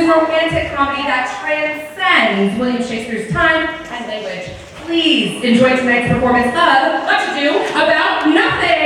romantic comedy that transcends William Shakespeare's time and language. Please enjoy tonight's performance of What to Do About Nothing!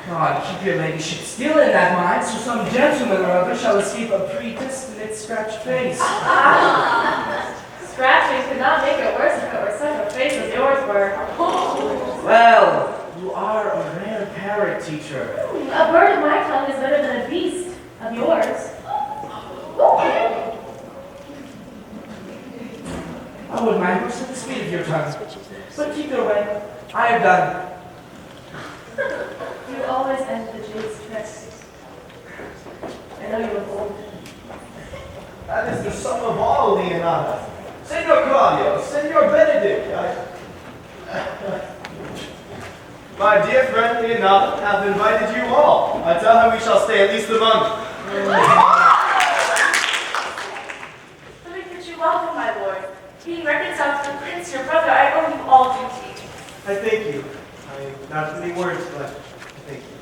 God, your ladyship, still in that mind, so some gentleman or other shall escape a predestinate scratched face. Scratching could not make it worse if it were such a face as yours were. Well, you are a rare parrot, teacher. A bird of my tongue is better than a beast of yours. I would mind horse at the speed of your tongue. But keep it away. I have done. You always end the jade's tricks. I know you look old. That is the sum of all, Leonardo. Senor Claudio, Senor Benedict, my dear friend Leonardo hath invited you all. I tell her we shall stay at least a month. Let me bid you welcome, my lord. Being reconciled to the prince, your brother, I owe you all duty. I thank you. Not many words, but I thank you.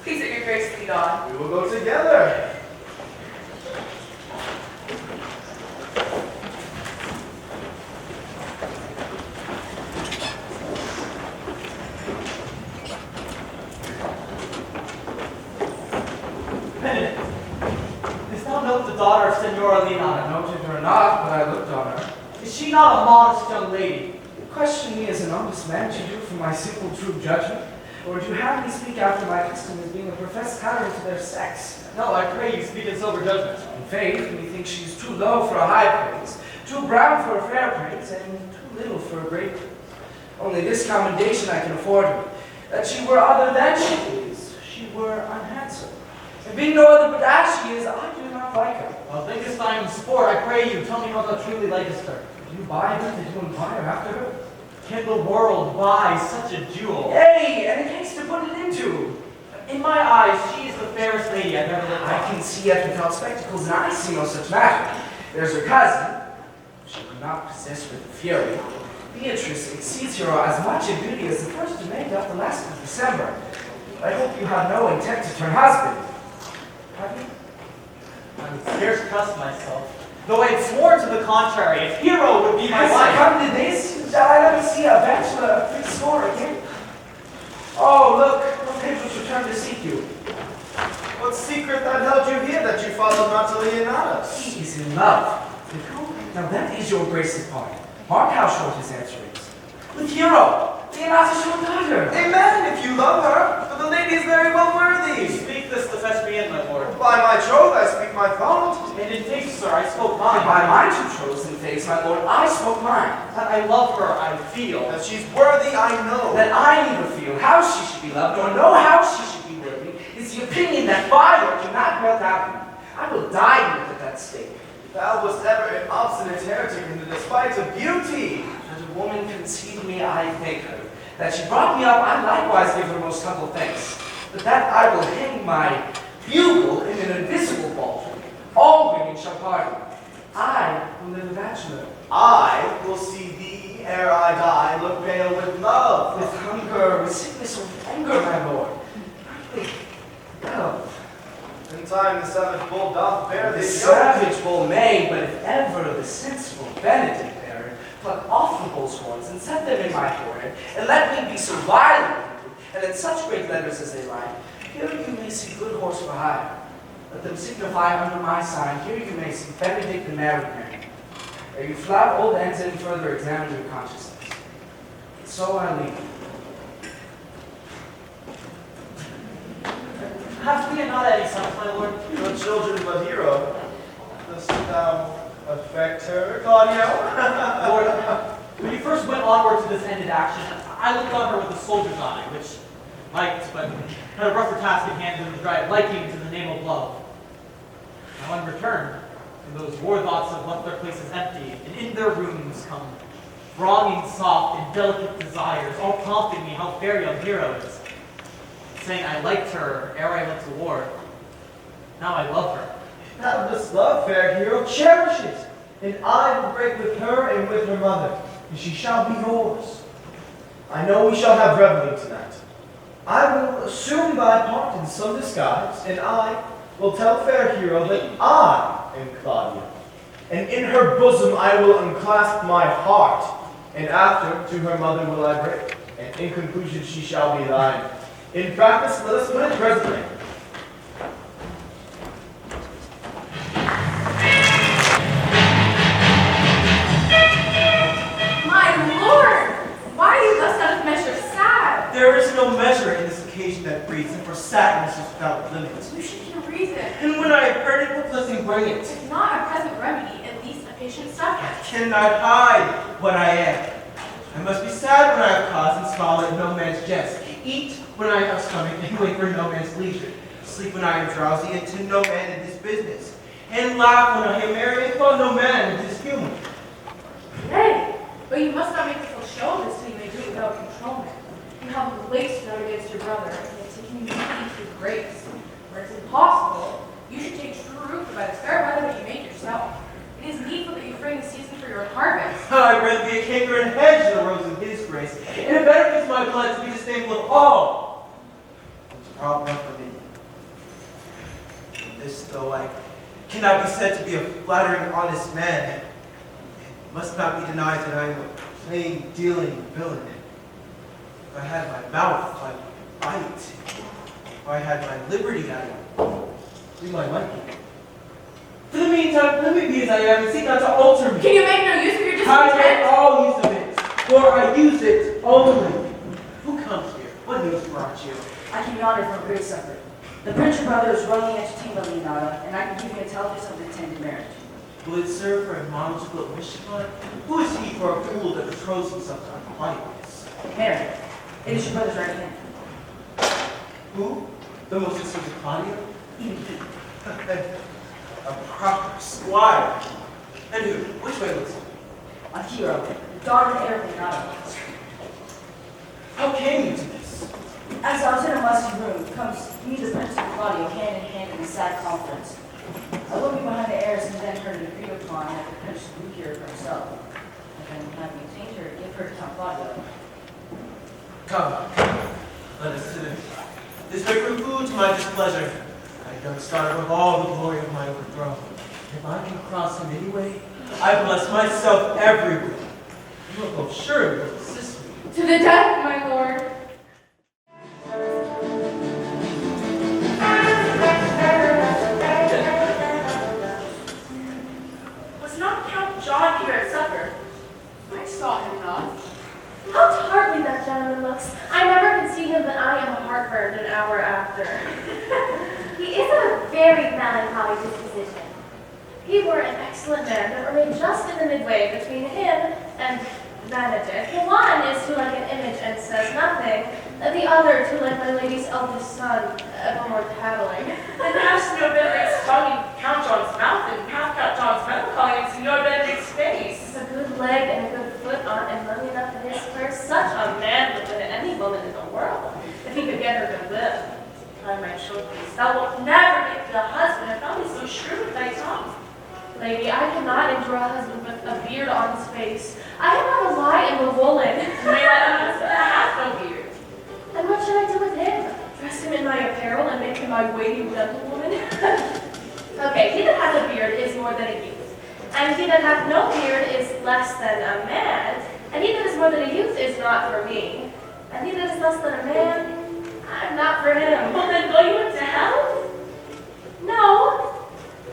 Please let your grace lead on. We will go together. Benedict, didst thou note the daughter of Senora Leonardo? I noted her not, but I looked on her. Is she not a modest young lady? You question me as an honest man to do for my simple true judgment? Or do you have me speak after my custom as being a professed tyrant to their sex? No, I pray you speak in sober judgment. In faith, methinks she is too low for a high praise, too brown for a fair praise, and too little for a great praise. Only this commendation I can afford her, that she were other than she is, she were unhandsome. And being no other but as she is, I do not like her. Well, thinkest I am sport, I pray you, tell me how thou truly likest her. Do you buy her? Did you inquire after her? Can the world buy such a jewel? Yea, and a case to put it into. In my eyes, she is the fairest lady I've ever looked I on. can see yet without spectacles, and I see no such matter. There's her cousin. She could not possess with the fury. Beatrice exceeds her as much in beauty as the first to make up the last of December. I hope you have no intent to turn husband. Have you? I would scarce trust myself. Though I had sworn to the contrary, if Hero would be my Has it wife. come to this? Shall I let me see a bachelor of three score again? Oh, look, Pedro's returned to seek you. What secret that held you here that you followed not to Leonardo's? He is in love. With whom? Now that is your grace's point. Mark how short his answer is. With Hero, Leonardo's your daughter. Amen, if you love her, but the lady is very well worthy. Speak this to fetch me in, my lord. By my troth, I speak my thought. And in faith, sir, I spoke And mine. by my two chosen face, my lord, I spoke mine. That I love her, I feel. That she's worthy, I know. That I neither feel how she should be loved, nor know how she should be worthy, is the opinion that fire cannot melt out of me. I will die with at that stake. Thou wast ever an obstinate heretic in the despite of beauty. That a woman conceived me, I thank her. That she brought me up, I likewise give her most humble thanks. But that I will hang my bugle in an invisible vault. All women shall pardon. I will live a bachelor. I will see thee, ere I die, look pale with love. With hunger, with sickness, or with anger, my lord. Love. In time the savage bull doth bear The this savage bull may, but if ever the sensible Benedict bear it, pluck off the bull's horns and set them in my forehead, and let me be so violent, and in such great letters as they write, here you may see good horse for hire. Let them signify under my sign, here you may see Benedict the married man. Ere you flout old ends any further, examine your consciousness. So I leave you. Have we not any sons, my lord? No children but Hero. Dost thou affect her, Claudio? Lord, when you first went onward to this ended action, I looked on her with a soldier's eye, which liked, but had a rougher task at hand than the dry liking to the name of love. Now in return, those war thoughts have left their places empty, and in their rooms come thronging soft and delicate desires, all prompting me how fair young Hero is. Saying I liked her ere I went to war. Now I love her. Thou dost love, fair Hero, cherish it, and I will break with her and with her mother, and she shall be yours. I know we shall have revelry tonight. I will assume thy part in some disguise, and I will tell fair Hero that I am Claudio, and in her bosom I will unclasp my heart, and after to her mother will I break, and in conclusion she shall be thine. In practice, let us put it presently. My lord! Why are you thus out of measure sad? There is no measure in this occasion that breeds, and for sadness is without limits. You should hear reason. And when I have heard it, what blessing bring it? If not a present remedy, at least a patient I subject. cannot hide what I am. I must be sad when I have cause and smile at no man's jest. Eat when I have stomach and wait for no man's leisure. Sleep when I am drowsy and to no man in his business. And laugh when I am merry and call no man in his humor. Nay, but you must not make a full show of this till you may do it without controlment. You have the weight to note against your brother, and yet taking you each with grace. Where it's impossible, you should take true root by the fair weather that you make yourself. It is needful that you frame the season for your own harvest. I'd rather be a canker and hedge than a rose in his grace. And it benefits my blood to be disdainful of all. It's a problem for me. This, though I cannot be said to be a flattering, honest man, it must not be denied that I am a plain dealing villain. If I had my mouth, I'd bite. If I had my liberty, I'd do my liking. For the meantime, let me be as I am and seek not to alter me. Can you make no use of your I make discontent? all use of it, for I use it only. Who comes here? What news brought you? I came yonder from a great supper. The Prince your brother is running entertainment, Leonardo, and I can give you intelligence of the intended marriage. Will it serve for a monarchical Michigan? Who is he for a fool that betroths himself to unquietness? Mary, it is your brother's right hand. Who? The most distant Claudio? Even he. A proper squire. And who? Which way was it? A hero, the daughter and heir of Leonardo. How came you to this? As I was in a musty room, comes me, the Prince and Claudio, hand in hand in a sad conference. I looked behind the heirs and then heard it agreed upon that the Prince would hear for himself. And then having obtained her, give her to Count Claudio. Come, let us sit in. This may prove food to my displeasure. I don't start with all the glory of my overthrow. If I can cross him anyway, I bless myself everywhere. You will both surely will assist me. To the death, my lord. Was not Count John here at supper? I saw him not. How tartly that gentleman looks. I never can see him, but I am heartburned an hour after. He is of a very melancholy disposition. He were an excellent man, but remained just in the midway between him and Benedict. The one is to like an image and says nothing, the other to like my lady's eldest son, evermore tattling. And perhaps Signor Benedict's tongue in Count John's mouth, and half Count John's melancholy in Signor Benedict's face. A good leg and a good foot on, and money enough in his purse. Such a man would win any woman in the world, if he could get her goodwill. I my children, thou wilt never get the husband, if thou be so shrewd with thy tongue. Lady, I cannot endure a husband with a beard on his face. I am not a lie in the woolen. May I husband that hath no beard? And what should I do with him? Dress him in my apparel and make him my waiting gentlewoman? Okay, he that has a beard is more than a youth. And he that hath no beard is less than a man. And he that is more than a youth is not for me. And he that is less than a man, I'm not for him. Well, then go you into hell? No.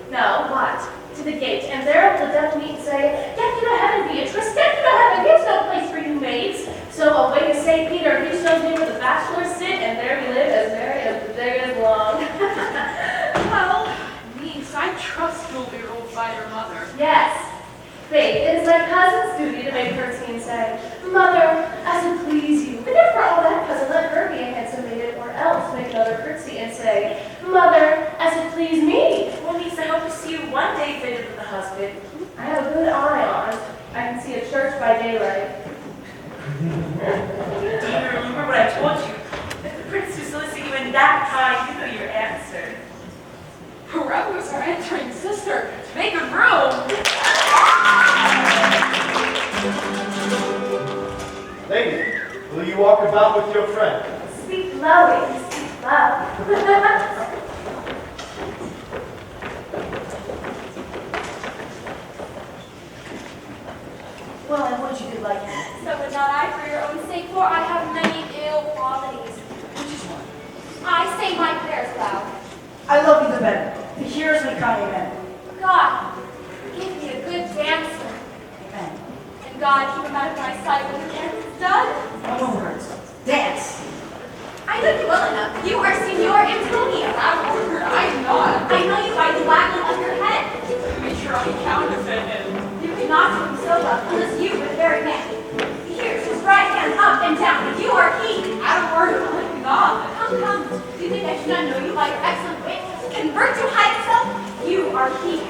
No, what? To the gate, and there will the devil meet and say, get you to heaven, Beatrice, get you to heaven, here's no place for you maids. So away to St. Peter, he shows me where the bachelors sit, and there we live as merry as the day is long. Well, niece, I trust you'll be ruled by your mother. Yes. Faith, it is my cousin's duty to make courtesy and say, Mother, as it please you. And if for all that, cousin, let her be a handsome maiden, or else make another courtesy and say, Mother, as it please me. Well, niece, I hope to see you one day fitted with a husband. I have a good eye on. I can see a church by daylight. Do you remember what I told you? If the prince who solicited you in that time, you know your answer. Rebels are entering, sister. Make a room. Lady, will you walk about with your friend? Speak low, lady, speak low. Well, and would you do like him? So would not I for your own sake, for I have many ill qualities. Which is one? I say my prayers loud. I love you the better. To hear is me kind amen. God, give me a good dancer. Amen. And God, keep him out of my sight when the dance is done. No words. Dance. I know you well enough. You are Signor Antonio. I'm not. I know you by the waggling of your head. Make sure I counterfeit him. You cannot do him so well unless you were the very man. Here's his right hand up and down. You are he. I don't worry about it. God. Come. Do you think I should not know you by your excellent wit? Convert to hide itself? You are he.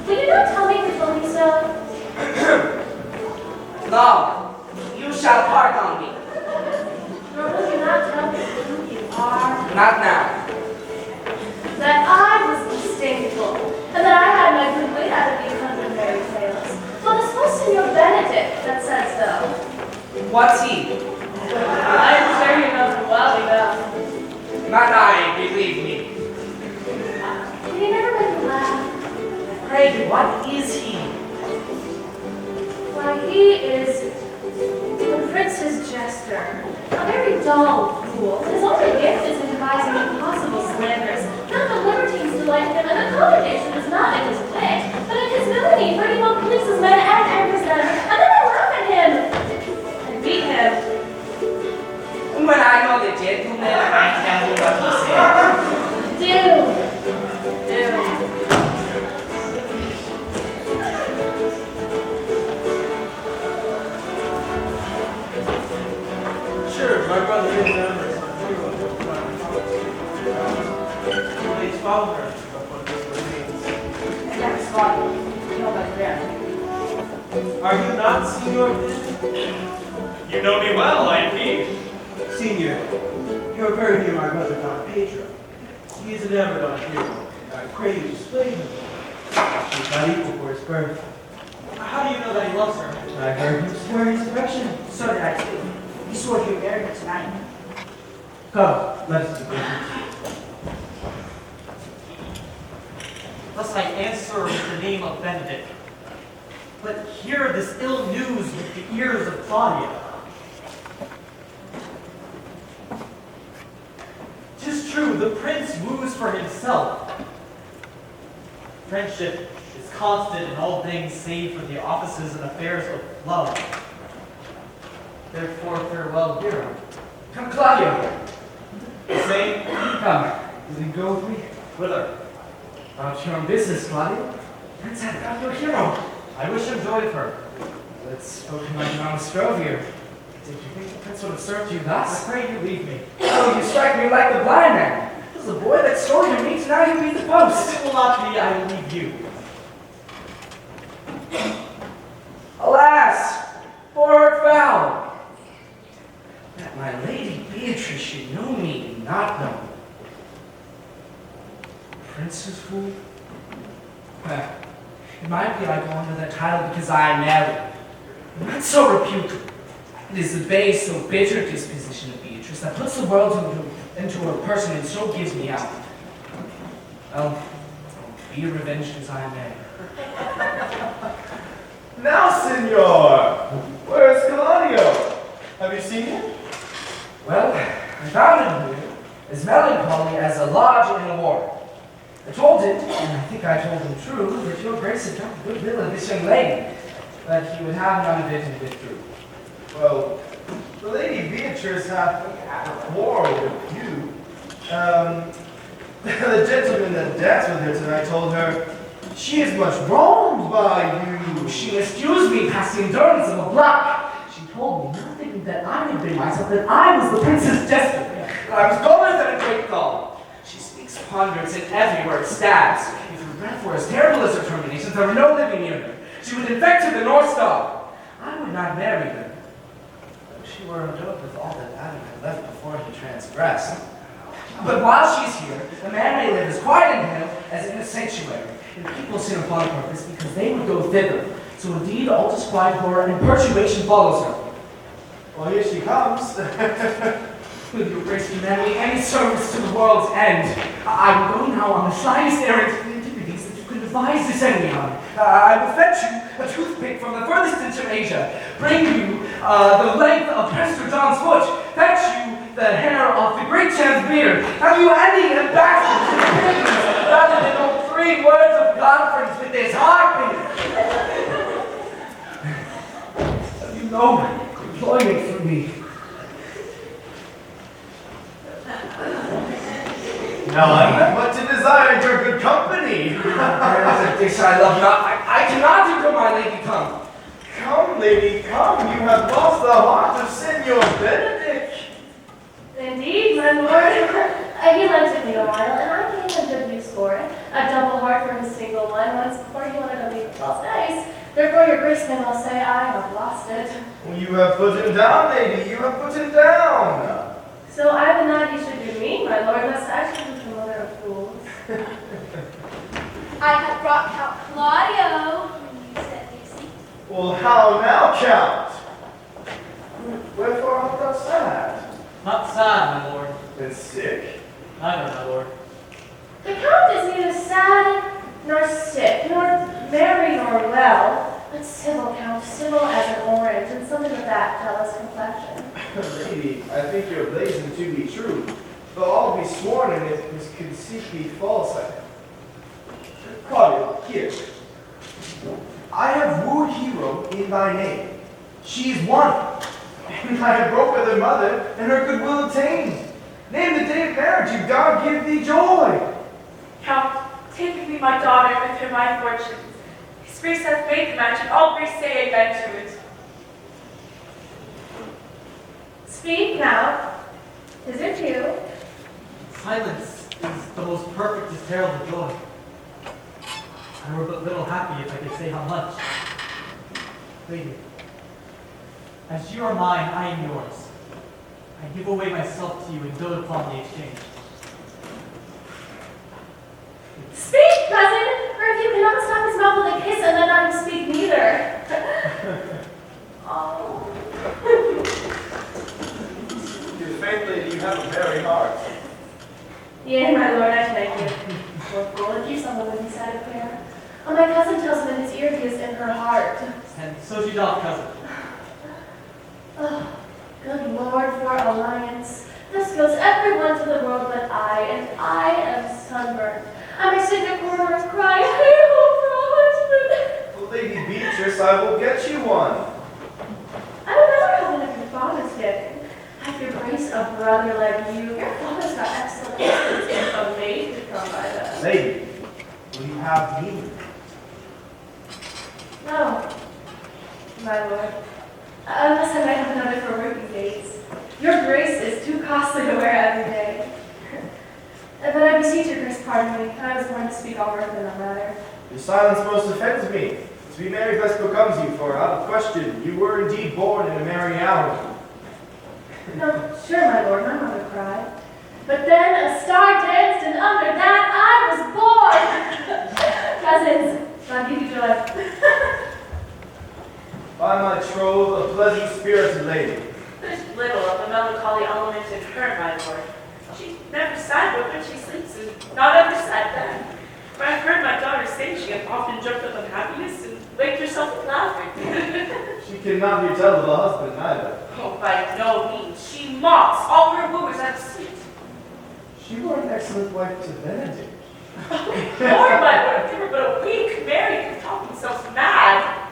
Will you not tell me who told me so? No, you shall pardon me. Nor will you not tell me who you are? Not now. That I was disdainful, and that I had my good wit out of these 100 merry tales. Well, this was Signor Benedict that said so. What's he? I am sure you know him well enough. Not I, believe me. Did he never make you laugh? Pray, what is he? Why, he is the prince's jester. A very dull fool. His only gift is in devising impossible slanders. None of the libertines delight him, and the commendation is not in his wit, but in his villainy, for he both pleases men and angers them, and then they laugh at him and beat him. When I know the gentleman, I tell you what he said. Sure, my brother is a member. Please follow her. And that's fine. You know about there. Are you not Signor Benedict? You know me well, I am he. Senior, you are very near my brother Don Pedro. He is enamored on hero. I pray you display him. He is not equal for his birth. How do you know that he loves her? I heard him swear his affection. So did I too. He swore he would marry her tonight. Come, let us begin. Thus I answer with the name of Benedict. But hear this ill news with the ears of Claudia. 'Tis true, the prince woos for himself. Friendship is constant in all things save for the offices and affairs of love. Therefore, farewell, hero. Come, Claudio. Say, Come. will you go with me? Whither? About your own business, Claudio. Let's have about your hero. I wish him joy of her. Let's spoken like an honest grove here. Did you think the prince would have served you thus? I pray you leave me. Oh, you strike me like the blind man. This is the boy that stole your meat, now you beat the post. It will not be, I will leave you. Alas, poor hurt foul. That my lady Beatrice should know me and not know me. Prince's fool? Well, it might be I go under that title because I am married. Not so reputable. It is the base, so bitter disposition of Beatrice that puts the world into her person and so gives me out. Well, be revenged as I may. Now, senor, where's Claudio? Have you seen him? Well, I found him here, as melancholy as a lodge in a ward. I told him, and I think I told him true, that your grace had got the goodwill of this young lady, but he would have none of it and withdrew. Well, the lady Beatrice hath a quarrel with you. The gentleman that danced with her tonight told her she is much wronged by you. She excused me past the endurance of a block. She told me nothing that I had been myself, that I was the prince's jester. That I was duller than a great gull. She speaks ponderous and every word stabs. If her breath were as terrible as her terminations, there were no living near her. She would infect to the North Star. I would not marry her. Though she were endowed with all that Adam had left before he transgressed. But while she's here, a man may live as quiet in hell as in a sanctuary, and people sin upon purpose because they would go thither. So indeed all disquiet horror and perturbation follows her. Well, here she comes. Will your grace command me any service to the world's end? I will go now on the slightest errand to the antiquities that you can devise to send me on. I will fetch you a toothpick from the furthest inch of Asia, bring you the length of Prester John's foot, fetch you the hair off the great Chan's beard. Have you any ambassadors rather than know 3 words of conference with this harpy? Have you no employment for me? None, but to desire your good company. This I love not. I cannot until my lady come. Come, lady, come. You have lost the heart of Senor Benedict. Indeed, my lord. He lent it me a while, and I gave him good use for it. A double heart for his single one once before he wanted to leave the 12 days. Therefore, your grace may well say I have lost it. Well, you have put him down, lady. You have put him down. So I would not you should do me, my lord, lest I should be the mother of fools. I have brought Count Claudio. You said you see. Well, how now, Count? Wherefore art thou sad? Not sad, my lord. And sick? Neither, my lord. The count is neither sad, nor sick, nor merry, nor well, but civil, count, civil as an orange, and something of that jealous complexion. Lady, I think your blazing to be true, though all be sworn and if his conceit be false. Claudio, here. I have wooed Hero in thy name. She is won, and I have broke with her mother, and her goodwill obtained. Name the day of marriage, and God give thee joy. Count, take with me my daughter with her my fortunes. His grace hath made the match, and all grace say amen to it. Speak now. Is it you? Silence is the most perfect herald of joy. I were but little happy if I could say how much. Lady, as you are mine, I am yours. I give away myself to you and build upon the exchange. Speak, cousin, or if you cannot stop his mouth with a kiss and then let him speak neither. Oh. His faith, lady, you have a merry heart. Yea, my lord, I thank you. What gold you on the windy side of prayer? Oh, my cousin tells me in his ear he is in her heart. And so she doth, cousin. Oh, good Lord, for alliance. Thus goes everyone to the world but I, and I am sunburned. I may sit in a corner and cry, I hope for a husband. Well, Lady Beatrice, I will get you one. I would rather have one of your father's getting. Have your grace a brother like you. Your father's got excellent taste and a maid to come by them. Lady, will you have me? No, my lord. Unless I might have another for working days. Your grace is too costly to wear every day. But I beseech your grace, pardon me. I was born to speak all mirth in the matter. Your silence most offends me. To be merry best becomes you, for out of question, you were indeed born in a merry hour. No, sure, my lord, my mother cried. But then a star danced, and under that I was born. Cousins, God give you joy. By my troth, a pleasant spirited lady. There's little of the melancholy element in her, my lord. She's never sad but when she sleeps, and not ever sad then. For I've heard my daughter say she hath often jumped up in happiness and waked herself up laughing. She cannot be tell of a husband either. Oh, by no means. She mocks all her wooers out of seat. She were an excellent wife to Benedict. Lord, my lord, they were but a week married and talk themselves mad.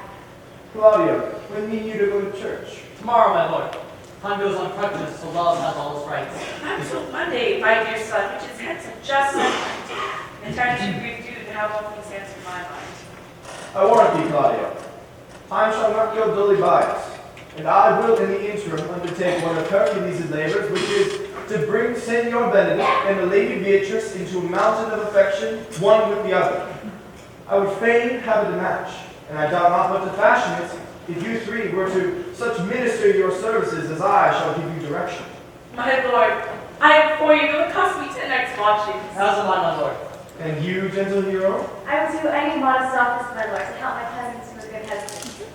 Claudio, when mean you to go to church? Tomorrow, my lord. Time goes on crutches, so love has all its rights. Not till Monday, my dear son, which is hence a just sentiment. In time to grieve due to how all things answer my mind. I warrant thee, Claudio. Time shall not go dully by us, and I will in the interim undertake one of Hercules' labors, which is to bring Senor Benedict and the Lady Beatrice into a mountain of affection, one with the other. I would fain have it a match, and I doubt not but to fashion it, if you 3 were to such minister your services as I shall give you direction. My lord, I am for you, though it cost me 10 next watchings. How's the mind, my lord? And you, gentle hero? I will do any modest office, my lord, to help my cousins to a good husband.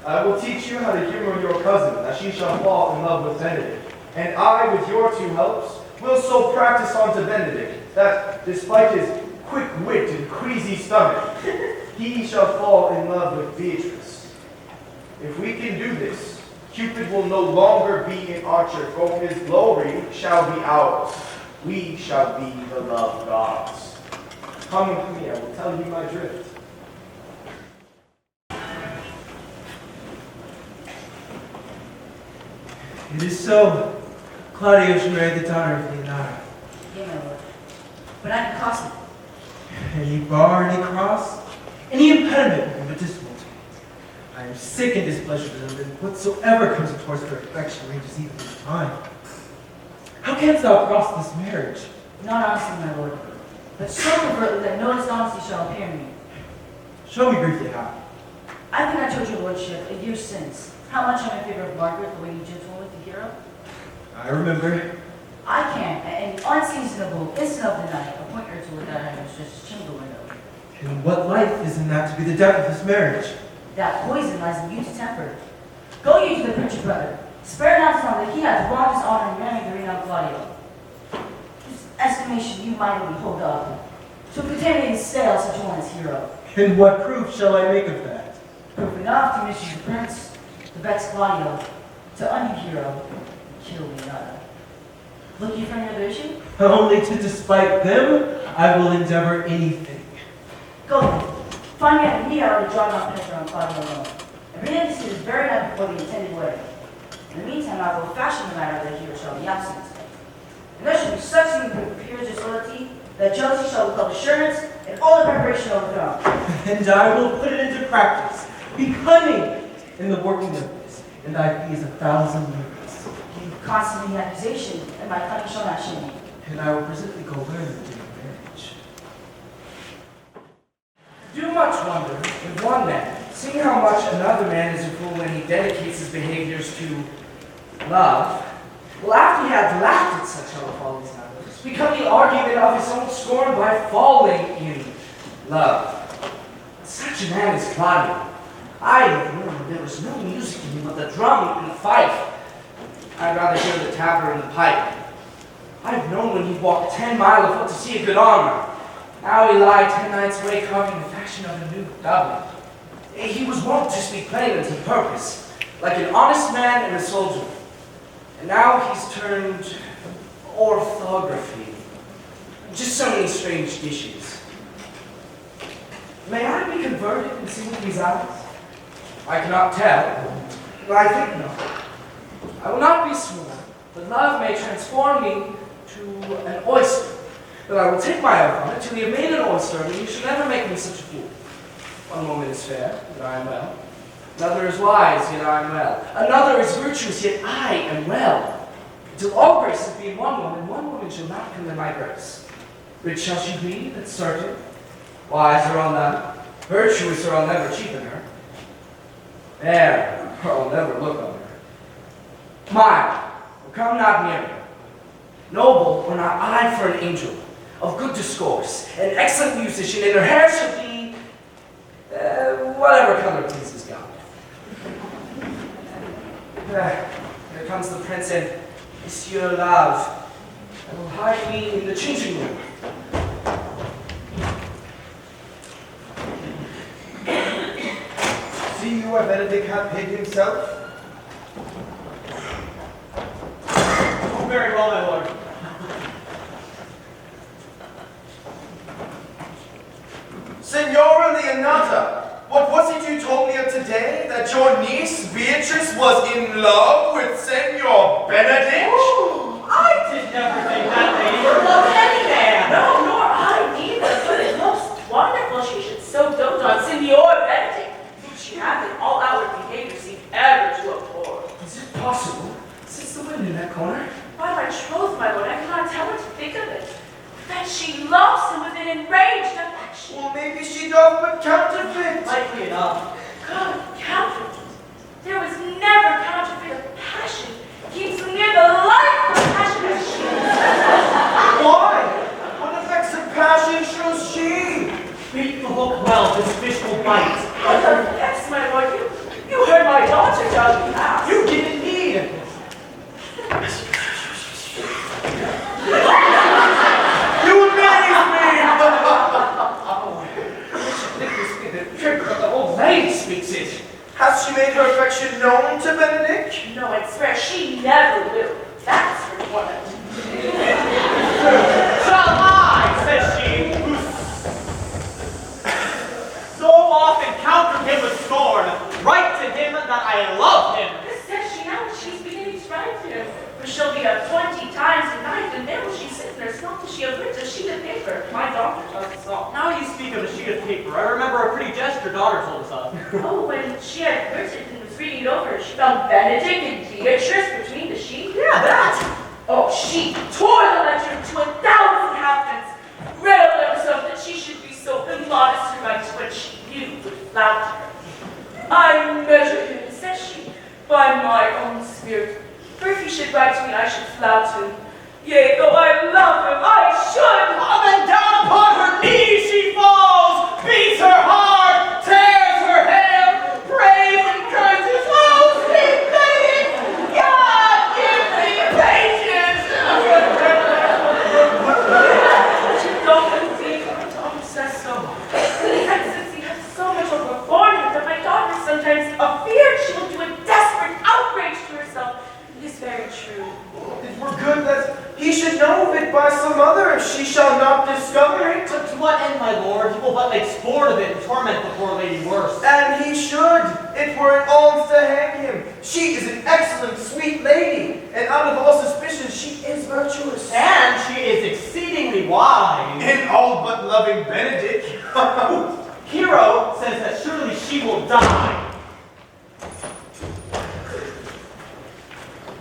I will teach you how to humor your cousin, that she shall fall in love with Benedict. And I, with your 2 helps, will so practice unto Benedict, that, despite his quick wit and queasy stomach, he shall fall in love with Beatrice. If we can do this, Cupid will no longer be an archer, for his glory shall be ours. We shall be the love gods. Come with me, I will tell you my drift. It is so. Claudio should marry the daughter of Leonardo. Yeah, my lord. But I can cost it. Any bar, any cross, any impediment will be dismal to me. I am sick and displeasure with them, and whatsoever comes towards their affection ranges even in time. How canst thou cross this marriage? Not honestly, my lord, but so overtly that no dishonesty shall appear in me. Show me briefly how. I think I told your lordship a year since how much I'm in favor of Margaret, the waiting gentlewoman, the hero. I remember. I can, at an unseasonable instant of the night, appoint her to look out at her sister's chamber window. And what life is in that to be the death of this marriage? That poison lies in you to temper. Go you to the prince your brother. Spare not to know that he hath wronged his honor in marrying the renowned Claudio. Whose estimation you mightily hold up. To contaminate his stale such a one as hero. And what proof shall I make of that? Proof enough to misuse the prince, to vex Claudio, to undo hero, and kill Leonardo. Look you for any other issue? Only to despite them, I will endeavor anything. Go then. Find me at the meet hour to draw down Pedro and Claudio alone. And bring him to see this very night before the intended wedding. In the meantime, I will fashion the matter that hero shall be absent. And there shall be such union of peers disloyalty that jealousy shall become assurance and all the preparation overthrown. And I will put it into practice. Be cunning in the working of this, and thy fee is 1,000 livres. You constantly in accusation, and my cunning shall not shame me. And I will presently go learn the day of marriage. Do much wonder if one man, seeing how much another man is a fool when he dedicates his behaviors to love, will after he hath laughed at such other follies and others, become the argument of his own scorn by falling in love. Such a man is Claudio. I have known there was no music in him but the drum and the fife. I'd rather hear the tabor and the pipe. I've known when he walked 10 miles afoot to see a good armor. Now he lied 10 nights away carving the fashion of a new doublet. He was wont to speak plain and to purpose, like an honest man and a soldier. And now he's turned orthography. Just so many strange dishes. May I be converted and see with these eyes? I cannot tell, but I think not. I will not be sworn, but love may transform me to an oyster. But I will take my oath on it till you have made an oyster, and you shall never make me such a fool. One woman is fair, yet I am well. Another is wise, yet I am well. Another is virtuous, yet I am well. Until all graces be in one woman shall not come in my grace. Rich shall she be, that's certain. Wise or I'll none. Virtuous or I'll never cheapen her. Fair or I'll never look on her. Mild, or come not near her. Noble, or not I for an angel. Of good discourse, an excellent musician, and her hair shall be whatever color pleases God. Here comes the prince and Monsieur Love. I will hide me in the changing room. See you where Benedict hath hid himself? Oh, very well, my lord. Signora Leonata, what was it you told me of today? That your niece Beatrice was in love with Senor Benedict? I did never think that lady would love any man. No, nor I neither, but it looks wonderful she should so dote on Signor Benedict, whom she hath in all outward behavior seemed ever to abhor. Is it possible? Sits the wind in that corner? By my troth, my lord, I cannot tell what to think of it. That she loves him with an enraged affection. Well, maybe she doth but counterfeit. Likely enough. God, counterfeit. There was never counterfeit of passion. Keeps so near the life of passion as she is. Why? What effects of passion shows she? Beat the hook well, this fish will bite. What effects, my lord? You heard my daughter tell me how. You did indeed. You amaze me! Oh, I should think this be the trick of the old lady speaks it. Has she made her affection known to Benedict? No, I swear she never will. That's her woman. Shall I, says she, who so often countered him with scorn, write to him that I love him? This says she now that she's beginning to write to him. For she'll be up 20 times a night, and then when she sits there, it's not that she has written a sheet of paper. My doctor tells us all. Now you speak of a sheet of paper. I remember a pretty gesture daughter told us of. Oh, when she had written and was reading it over, she found Benedict and Beatrice between the sheet. Yeah, that. Oh, she tore the letter into 1,000 halfpence, railed herself that she should be so immodest to write when she knew would flout her. I measure him, says she, by my own spirit. For if he should write to me, I should flout him. Yea, though I love him, I should. Up and down upon her knees she falls, beats her heart, tears her hair, prays and curses, oh, sweet lady, God give me patience. Don't indeed, Tom says so. And since he has so much overborne him that my daughter is sometimes afeared she will do a desperate outrage to herself. It is very true. It were good that he should know of it by some other, if she shall not discover it. To what end, my lord? He will but make sport of it and torment the poor lady worse. And he should, it were an alms to hang him. She is an excellent, sweet lady, and out of all suspicion, she is virtuous. And she is exceedingly wise. In all but loving Benedict. Hero says that surely she will die.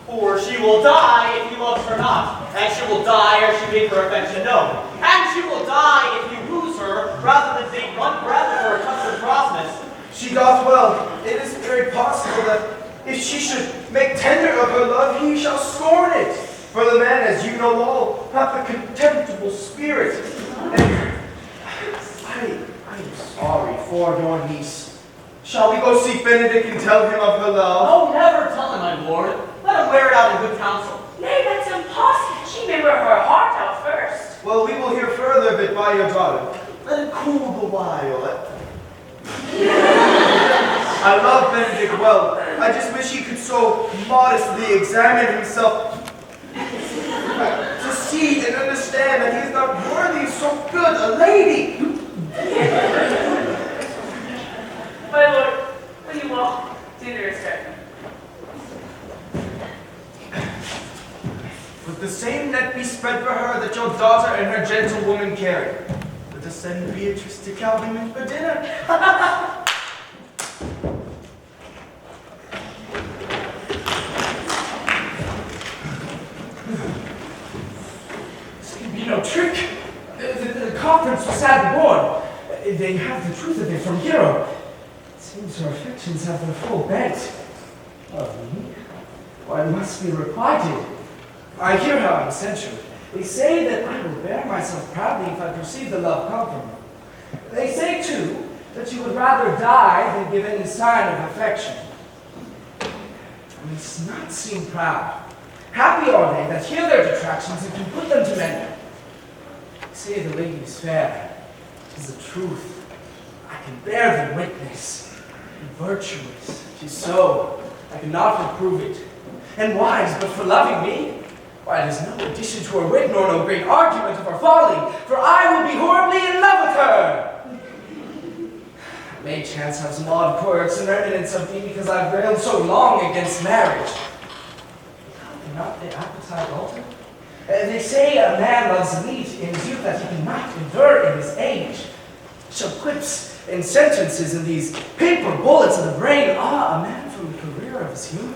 For she will die if he loves her not, and she will die ere she make her affection known. And she will die if you lose her, rather than take one breath for a touch of crossness. She doth well. It is very possible that if she should make tender of her love, he shall scorn it. For the man, as you know all, hath a contemptible spirit. And I am sorry for your niece. Shall we go see Benedict and tell him of her love? Oh, never tell him, my lord. Let him wear it out in good counsel. Nay, that's impossible. She may wear her heart out first. Well, we will hear further of it by your daughter. Let it cool the while. I love Benedict well. I just wish he could so modestly examine himself to see and understand that he is not worthy of so good a lady. My lord, will you walk? Dinner is ready. With the same net be spread for her that your daughter and her gentlewoman carry. Let us send Beatrice to Calvin for dinner. This can be no trick. The conference was sadly born. They have the truth of it from Hero. It seems her affections have their full bent. Of me? Why must be requited? I hear how I'm censured. They say that I will bear myself proudly if I perceive the love come from her. They say, too, that you would rather die than give any sign of affection. I must not seem proud. Happy are they that hear their detractions and can put them to mend. They say the lady is fair. It is the truth. I can bear them witness. And virtuous. She's so. I cannot reprove it. And wise, but for loving me? Why, it is no addition to her wit, nor no great argument of her folly, for I will be horribly in love with her. I may chance have some odd quirks and remnants of me because I've railed so long against marriage. Cannot the appetite alter? They say a man loves meat in his youth that he cannot endure in his age. Shall quips and sentences in these paper bullets of the brain awe a man from the career of his humor?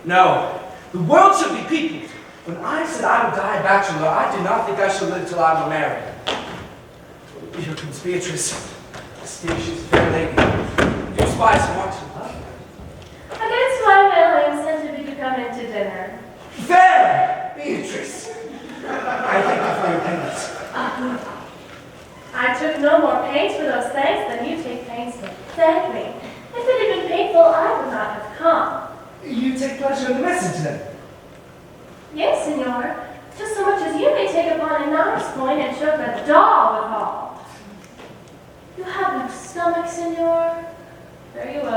No, the world should be peopled. When I said I would die a bachelor, I did not think I should live till I were married. Here comes Beatrice. See, she's a fair lady. You spies and want to love her. Against my will, I am sent to bid you come in to dinner. Fair Beatrice! I thank you for your pains. I took no more pains for those thanks than you take pains to thank me. If it had been painful, I would not have come. You take pleasure in the message, then? Yes, senor. Just so much as you may take upon a knife's point and choke a doll withal. You have no stomach, senor? Very well.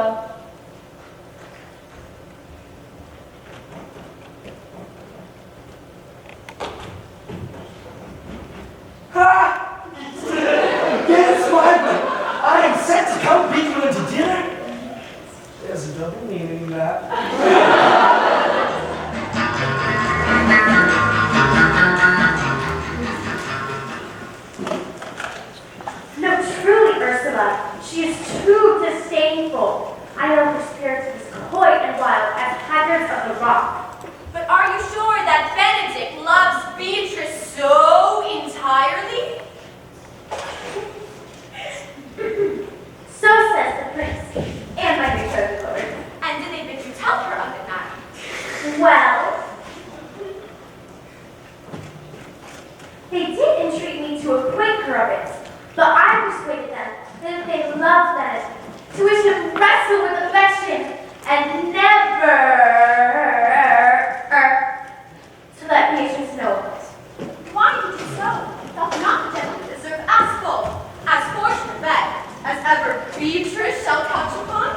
people. I know her spirit is coy and wild as haggards of the rock. But are you sure that Benedict loves Beatrice so entirely? So says the prince, and my betrothed lord. And did they bid you tell her of it, madam? Well, they did entreat me to acquaint her of it, but I persuaded them that if they loved Benedict, to wish him wrestle with affection, and never to let Beatrice know of it. Why did you so? Doth not the gentleman deserve as full, as fortunate bed, as ever Beatrice shall couch upon?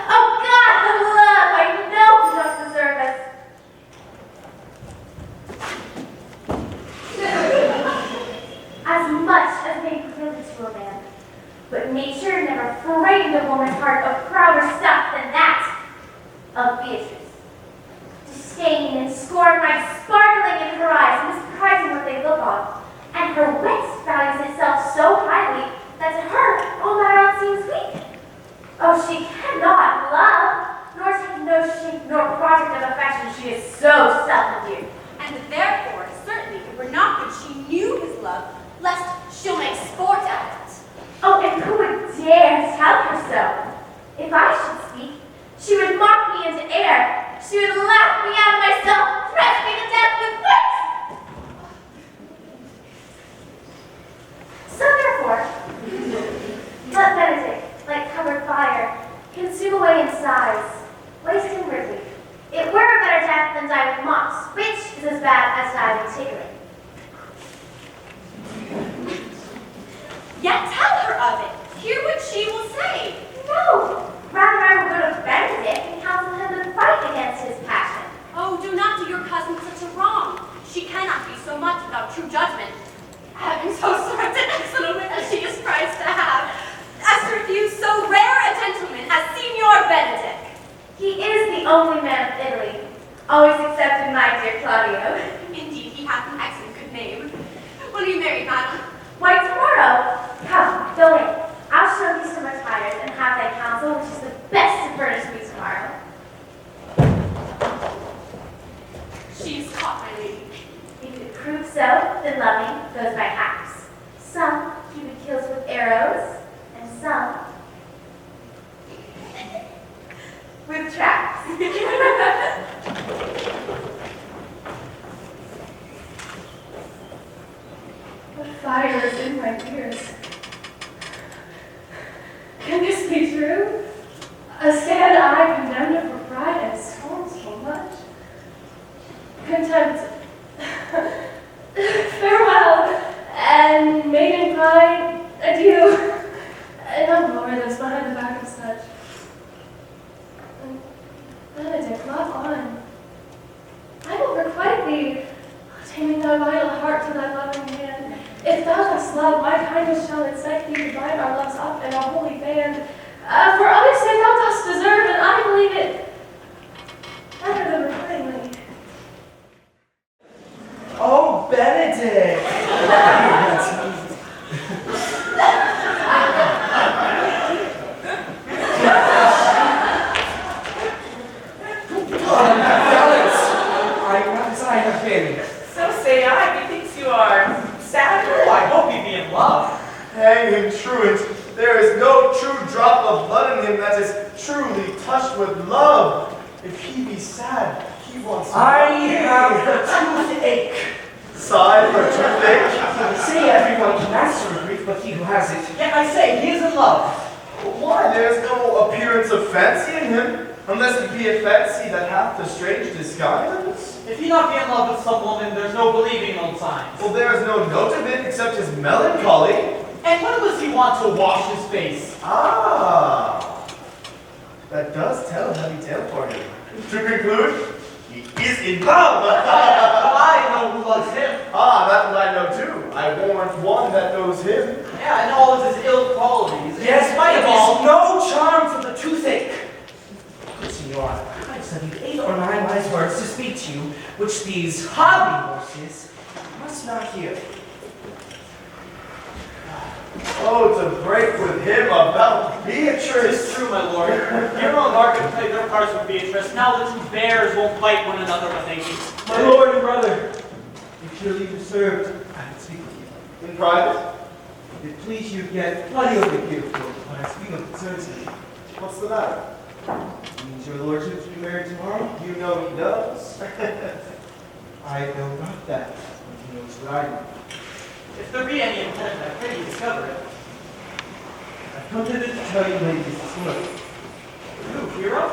Oh God, the love! I know he does deserve it. As much as may clearly to a man, but nature never framed a woman's heart of prouder stuff than that of Beatrice. Disdain and scorn rise sparkling in her eyes, misprizing what they look on, and her wit values itself so highly that to her all matter else seems weak. Oh, she cannot love, nor take no shape nor project of affection. She is so self-endeared. And therefore, certainly, it were not that she knew his love, lest she'll make sport at it. Oh, and who would dare tell her so? If I should speak, she would mock me into air. She would laugh me out of myself, press me to death with wit. So therefore, let Benedict, like covered fire, consume away in sighs, waste inwardly. It were a better death than die with moss, which is as bad as die with tickling. Yet tell her of it. Hear what she will say. No, rather I will go to Benedict and counsel him to fight against his passion. Oh, do not do your cousin such a wrong. She cannot be so much without true judgment, having so served an excellent wit as she is prized to have, as to refuse so rare a gentleman as Signor Benedict. He is the only man of Italy, always excepting my dear Claudio. Indeed, he hath an excellent good name. Will you marry, madam? Why, tomorrow? Come, go in. I'll show you some attires and have thy counsel, which is the best to furnish me tomorrow. She is caught, my lady. If it proves so, then loving goes by halves. Some Cupid kills with arrows, and some with traps. The fire is in my ears. Can this be true? A sad eye condemned for pride and scorn so much. Contempt. Farewell, and maiden pride, adieu. And no glory lives behind the back of such. Benedict, love on. I will requite thee, taming thy vital heart to thy loving hand. If thou dost love, my kindness shall incite thee to bind our loves up in a holy band. For others' sake thou dost deserve, and I believe it better than requitingly. Oh, Benedict! I have been. So say I, methinks you are sad. Oh, I hope he be in love. Hang him, truant. There is no true drop of blood in him that is truly touched with love. If he be sad, he wants I have the toothache. sigh for toothache. Say everyone can master a grief, but he who has it. Yet I say, he is in love. Why, there's no appearance of fancy in him, unless it be a fancy that hath a strange disguise. If he not be in love with some woman, there's no believing old signs. Well, there is no note of it except his melancholy. And when does he want to wash his face? Ah, that does tell a heavy tale for him. To conclude, he is in love. I know who loves him. Ah, that's what I know too. I warrant one that knows him. Yeah, and all of his ill qualities. Yes, in but spite it of all. is no charm for the toothache. Good Signor, I've studied 8 or 9 wise words to speak to you, which these hobby horses must not hear. Oh, to break with him about Beatrice. It's true, my lord. Hero and Mark have played their parts with Beatrice. Now the two bears won't bite one another when they meet. My lord and brother, if your leave is served, I can speak with you. In private? If it please you, get plenty of it here for when I speak of concerns to you. What's the matter? It means your lordship to be married tomorrow? You know he does. I know not that, but he knows what I know. If there be any impediment, I pray you discover it. I've come hither to tell you ladies this morning. You, hero?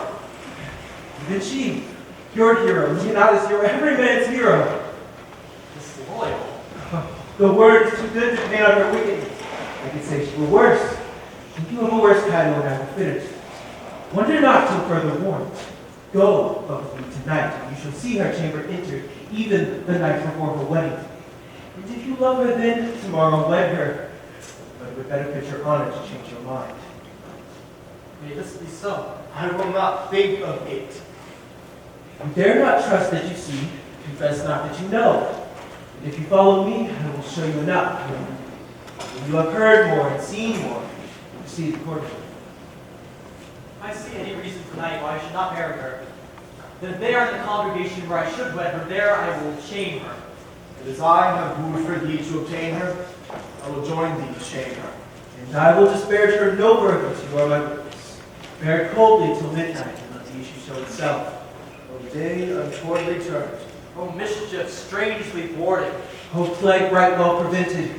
Even she, your hero, Leonardo's hero, every man's hero. Disloyal. The word is too good to paint out her wickedness. I could say she were worse. And you have a worse title and I will finish. Wonder not till further warned. Go but with me tonight, and you shall see her chamber entered, even the night before her wedding. And if you love her then, tomorrow wed her. But it would better fit your honor to change your mind. May this be so. I will not think of it. You dare not trust that you see, confess not that you know. And if you follow me, I will show you enough. When you have heard more and seen more, proceed accordingly. I see any reason tonight why I should not marry her. Then if they are in the congregation where I should wed her, there I will shame her. And as I have wooed for thee to obtain her, I will join thee to shame her. And I will disparage her no further, you are my witness. Bear it coldly till midnight, and let the issue show itself. O day untowardly turned. Oh, mischief strangely thwarted. O plague right well prevented.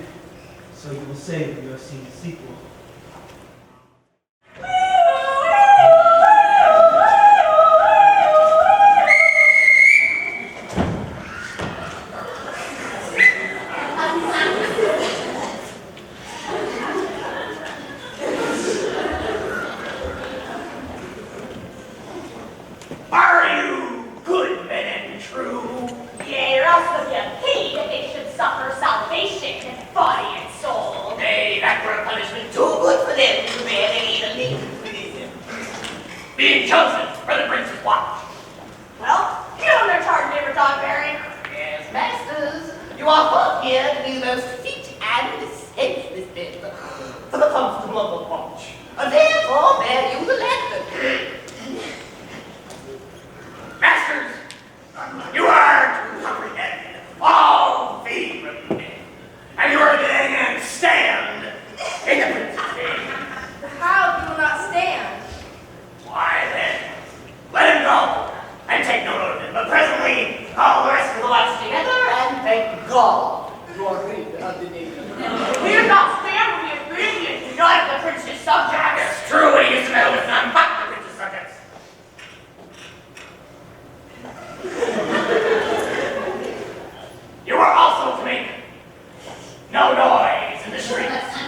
So you will say that you have seen the sequel. Are you good men and true? Yea, or else would be a pity that they should suffer salvation in body and soul. Nay, that were a punishment too good for them to bear any leave. Being chosen for the prince's watch. Well, you know their charge never talk, Barry. Yes, masters, you are brought here to be the most fit and senseless men for the comfortable of the watch. Therefore, bear you the lantern. Masters, you are to comprehend all favor of men, and you are to then stand in the prince's name. How you will not stand? Why then, let him go, and take no note of him, but presently call the rest of the watch together, and thank God you are rid of the name. We do not stand to be obedient to none of the prince's subjects. It's true, he used to meddle with none but the prince's subjects. You are also to make no noise in the streets,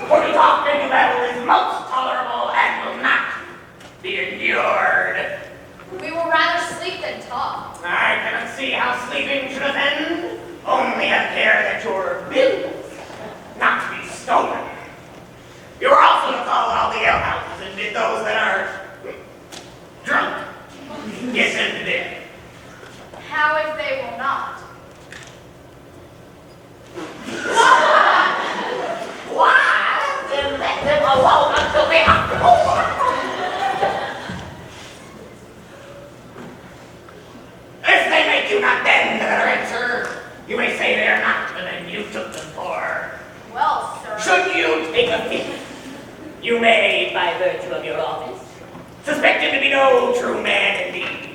for to talk and to battle is most tolerable and will not be endured. We will rather sleep than talk. I cannot see how sleeping should offend. Only have care that your bills not be stolen. You are also to call all the alehouses and bid those that are drunk get them to bed. How if they will not? Why? Then let them alone until they have to over. If they make you not bend to their answer, you may say they are not the men you took them for. Well, sir. Should you take a thief, you may, by virtue of your office, suspect him to be no true man indeed.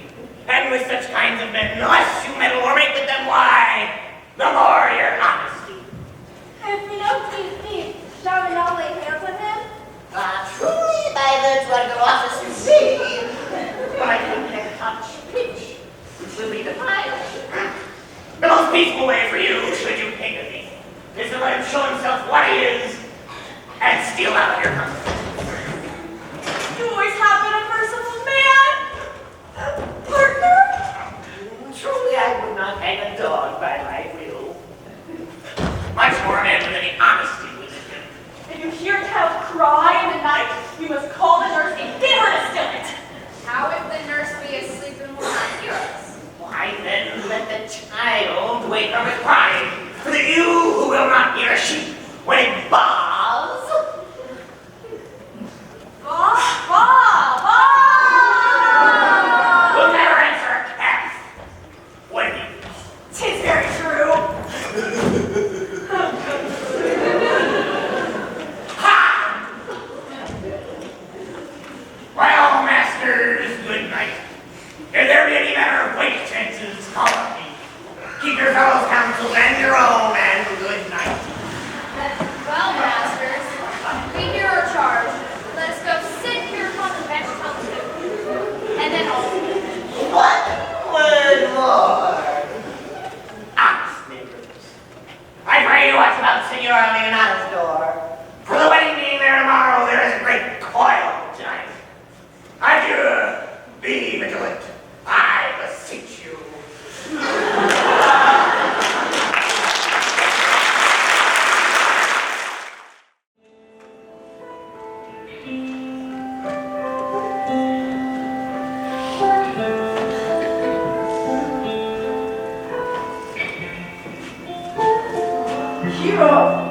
And with such kinds of men, the less you meddle or make with them, why, the more your honesty. If we know he's thief, shall we not lay hands on him? Truly, by virtue of your office, you see, but I think that touch pitch, which will be defiled. The most peaceful way for you, should you take a thief, is to let him show himself what he is, and steal out of your house. You always have been a merciful man. Partner? Truly, I would not hang a dog by my will. Much more a man with any honesty within him. If you hear a child cry in the night, you must call the nurse and bid her to still it. How if the nurse be asleep and will not hear us? Why then let the child wake up with crying, for that you who will not hear a sheep when it baa's sounding an honest door. For the wedding being there tomorrow, there is a great coil tonight. Adieu. Be vigilant. I beseech you. Hero!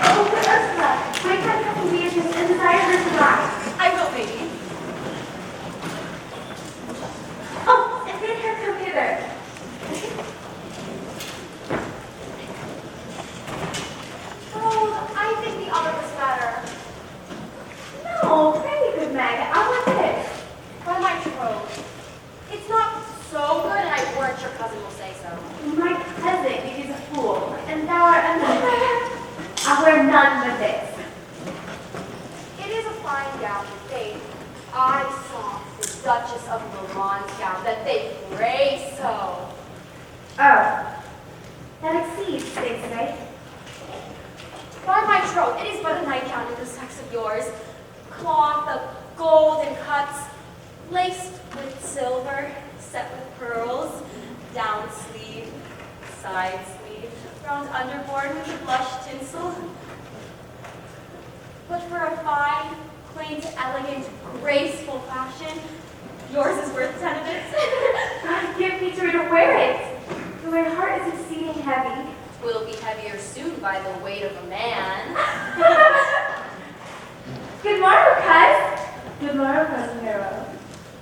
Oh, but Ursula, my friend has some Beatrice and desires her to die. I will, baby. Oh, and bid her come hither. Oh, I think the other was better. No, pray, good Meg, I want this. By my troth. It's not so good, and I warrant your cousin will say so. My cousin is a fool, and thou art another. I wear none but this. It is a fine gown, faith. I saw the Duchess of Milan's gown that they praise so. Oh, that exceeds, they say. By my troth, it is but a nightgown in the sex of yours. Cloth of golden cuts, laced with silver, set with pearls, down sleeve, side sleeve, round underboard with a blush tinsel. But for a fine, quaint, elegant, graceful fashion, yours is worth 10 of it. God give me joy to wear it, for my heart is exceeding heavy. Will be heavier soon by the weight of a man. Good morrow, cuz. Good morrow, cousin Hero.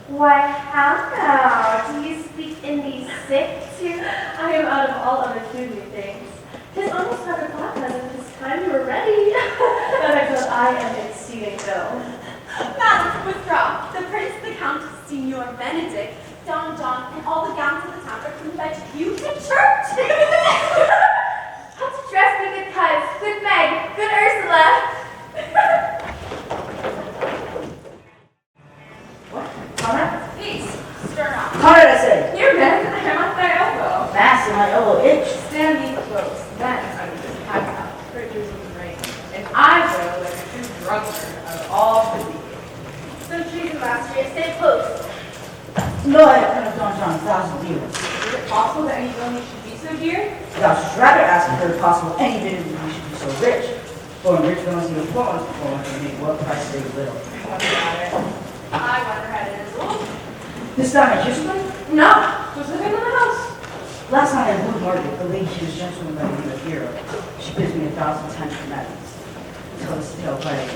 Why, how now? Do you speak in these sick too? I am out of all other food, methinks. 'Tis almost 5 o'clock, cousin. 'Tis time you were ready. But I feel I am exceeding ill. Madam, withdraw. The Prince, the Count, Signor Benedict, Don John, and all the gowns of the town are to fetch you to church. How to dress me, good cuz, good Meg, good Ursula. What? Conrad? Please, stir not. Conrad, I say! Here, Ben, I am at thy elbow. Master, my elbow itch. Stand thee close, then I will just have out. Preachers in the rain. And I will like a true drunkard of all the week. So treason, master, stay close. No, I have of Don John 1,000 years. Is it possible that any villainy should be so dear? Thou shouldst rather ask if it is possible any divinity we should be so rich. For in rich villains even poor ones before one can make what price they little. What about it? I wonder how it is. Well, This time at Houston? no, just living in the house. Last night at Blue Market, the lady she was gentleman by the name of Hero. She bids me 1,000 times for madness. Tell this tale play.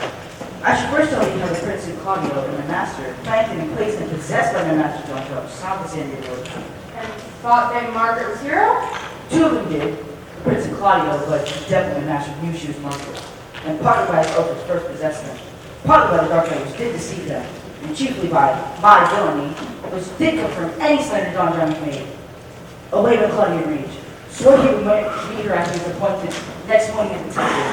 I should first tell you how the Prince and Claudio and the master, planted and placed and possessed by my master John Philip, sought this end of the world. And thought that Margaret was hero? 2 of them did, the Prince and Claudio, but definitely my master knew she was Margaret. And partly by his oath which first possessed them, partly by the dark night which did deceive them, and chiefly by my villainy, which did confirm any slander Don John made. Away went Claudio Reach, swore he would meet her after he was appointed next morning at the temple.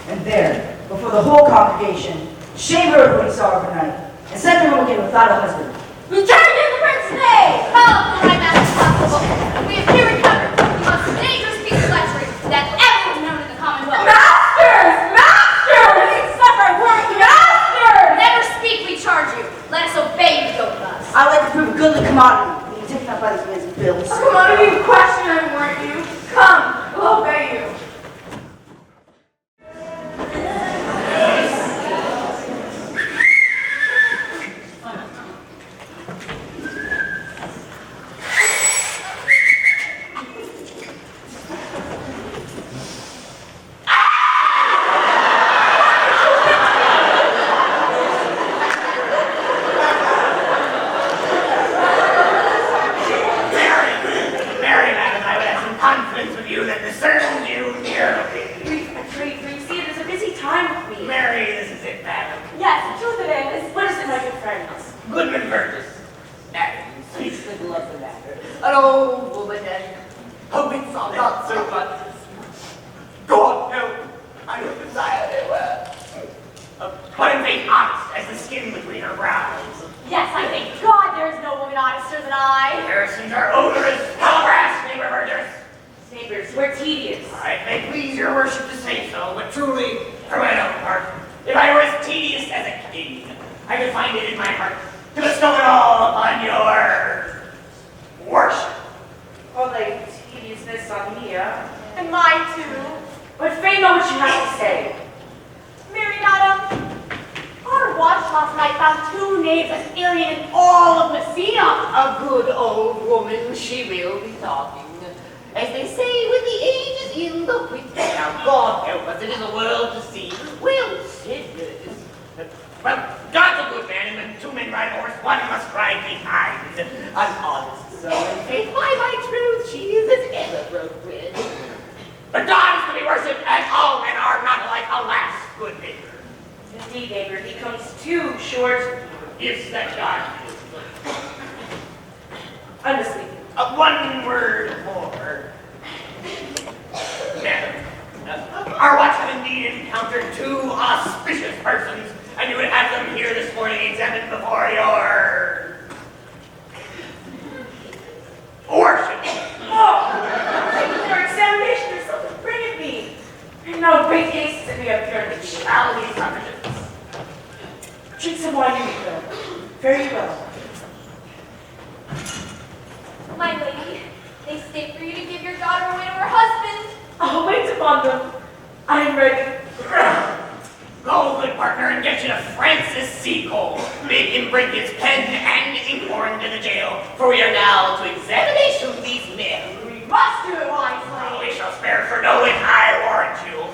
And there, before the whole congregation, shamed her when he saw her overnight, and sent her home again without a husband. Return to the Prince today! Follow the right master possible. We have here recovered the most dangerous piece of lechery that ever was known in the Commonwealth. Masters! Masters! You suffer, weren't you? Masters! Never speak, we charge you. Let us obey you, go with us. I like to prove a goodly commodity, being taken up by these men's bills. Oh, come on, you question I warrant you. Come, we'll obey you. An old woman and her wits are not so much. God help, I don't desire they were. But in faith honest as the skin between her brows. Yes, I thank God there is no woman honester than I. Harrisons are odorous, hell-brass neighbor murders. Neighbors, we're tedious. It may please your worship to say so, but truly, for my own part, if I were as tedious as a king, I could find it in my heart to bestow it all upon your worship. All the tediousness on me, And mine too. But Faye, know what you have to say. Mary, madam, our watch last night found 2 knaves as alien in all of Messina. A good old woman, she will be talking. As they say, when the age is in the wit. Now, God help us, it is a world to see. Well said, yes. Well, God's a good man, and when 2 men ride a horse, one must ride behind. An honest soul, and faith by my truth, she is as ever broke with. But God is to be worshipped, and all men are not alike. Alas, good neighbor. Indeed, neighbor, he comes too short. Is that God? I'm asleep. One word more. Madam, our watch have indeed encountered 2 auspicious persons, and you would have them here this morning examined before your worship. Oh! Your examination or something, bring it me. I'm no great haste and we have turned the Shall we suffer? Drink some wine, you go. Very well. My lady, they state for you to give your daughter away to her husband. I'll wait upon them. I am ready. Go, good partner, and get you to Francis C. Cole. Bid him bring his pen and inkhorn to the jail, for we are now to examination these men. We must do it wisely. We shall spare for no one, I warrant you.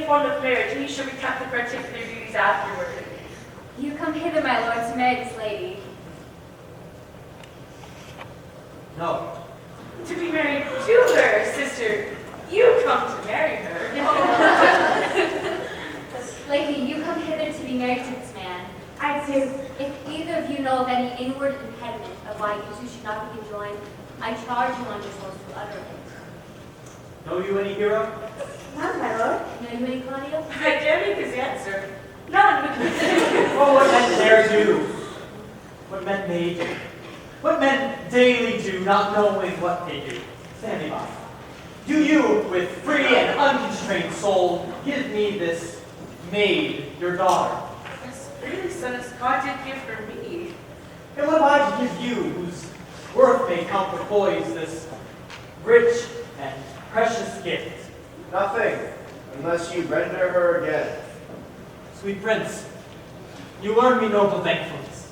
form of marriage, and you shall recount the particular duties afterward. You come hither, my lord, to marry this lady. No. To be married to her, sister. You come to marry her. Lady, you come hither to be married to this man. I do. If either of you know of any inward impediment of why you two should not be conjoined, I charge you on yourselves to utter it. Know you any hero? None, my lord. Know you any Claudio? I dare make his answer. None. Well, what men dare do, what men may do, what men daily do, not knowing what they do. Standing by. Do you, with free and unconstrained soul, give me this maid, your daughter? Yes, really, son, as God did give for me. And what am I to give you, whose worth may count the poise, this rich and precious gift? Nothing, unless you render her again. Sweet prince, you learn me noble thankfulness.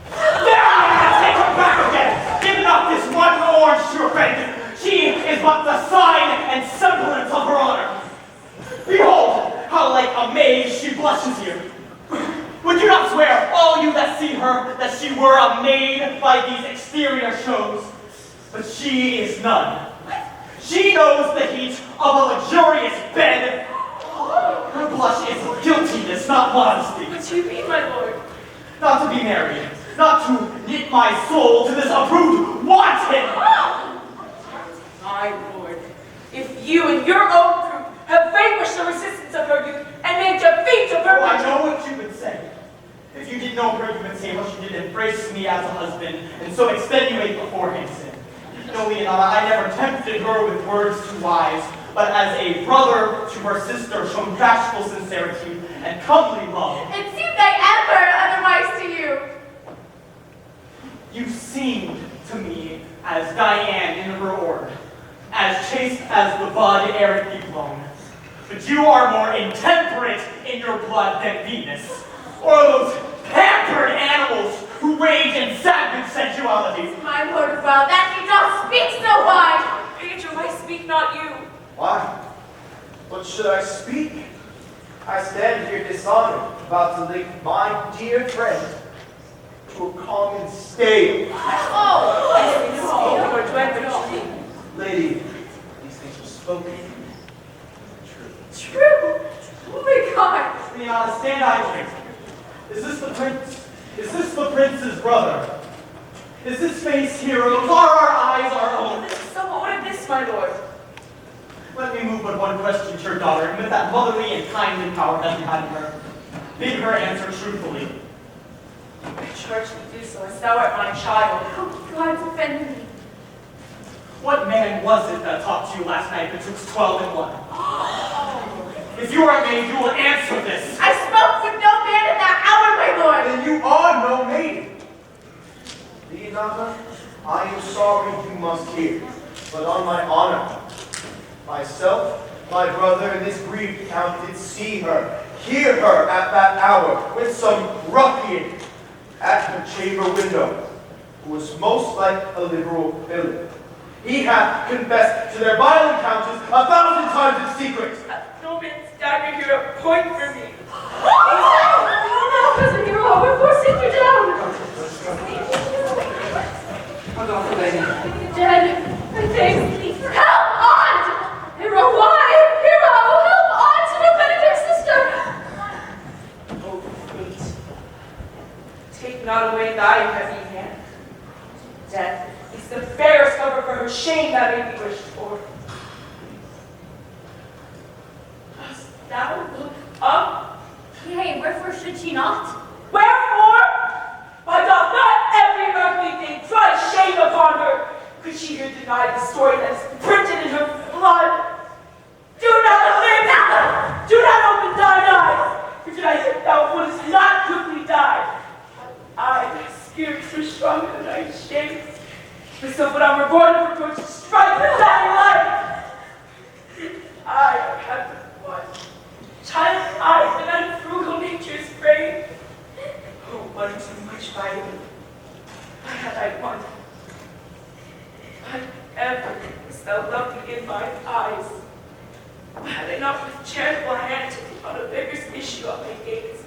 Take her back again! Give not this one orange to her friend! She is but the sign and semblance of her honor. Behold, how like a maid she blushes here. Would you not swear, all you that see her, that she were a maid by these exterior shows? But she is none. She knows the heat of a luxurious bed. Her blush is guiltiness, not modesty. What do you mean, my lord? Not to be married, not to knit my soul to this approved wanton. My lord, if you and your own group have vanquished the resistance of her youth and made defeat of her... Oh, I know what you would say. If you didn't know her, you would say how she did embrace me as a husband, and so extenuate beforehand sin. No, Leonardo, I never tempted her with words too wise, but as a brother to her sister, shown bashful sincerity and comely love. It seemed I ever otherwise to you. You seemed to me as Diane in her orb, as chaste as the bud ere it be blown. But you are more intemperate in your blood than Venus, or those pampered animals who rage in savage sensuality. My lord, well, that you doth speak so wide. Pedro, I speak not you. Why? What should I speak? I stand here dishonored, about to link my dear friend to a common stave. Lady, these things were spoken. True. Oh my God. Leonardo, stand idly. Is this the prince? Is this the prince's brother? Is this face heroes? Are our eyes our own? This is somewhat of this, my lord. Let me move but one question to your daughter, and with that motherly and kindly power that you had in her, bid her answer truthfully. I charge thee do so, as thou art my child. Oh, God, defend me. What man was it that talked to you last night betwixt 12 and 1? If you are a maid, you will answer this. I spoke with no man in that hour, my lord. Then you are no maiden. Leonardo, I am sorry you must hear, but on my honor, myself, my brother, and this grieved count did see her, hear her at that hour, with some ruffian at her chamber window, who was most like a liberal villain. He hath confessed to their vile encounters 1,000 times in secret. No man's dagger here a point for me. Oh, no, cousin Hero, wherefore sit you down? Hold on, lady. Dead, I thank thee. Help on! Hero, why? Hero, help on to the benedict sister! Oh, fate, take not away thy heavy hand. Death is the fairest cover for her shame that may be wished for. Dost thou look up? Yea, wherefore should she not? Wherefore? Why doth not every earthly thing cry shame upon her? Could she here deny the story that is printed in her blood? Do not live! Do not open thine eyes! For did I think thou wouldst not quickly die? Thy spirits were stronger than thy shame. For so would I reborn of reproach to strike with thy life. I have but one child eyes and unfrugal nature's brain. Oh, one too much by me. Why had I one? Why ever was thou lovely in my eyes? Why had I not with charitable hand taken on a beggar's issue on my gates?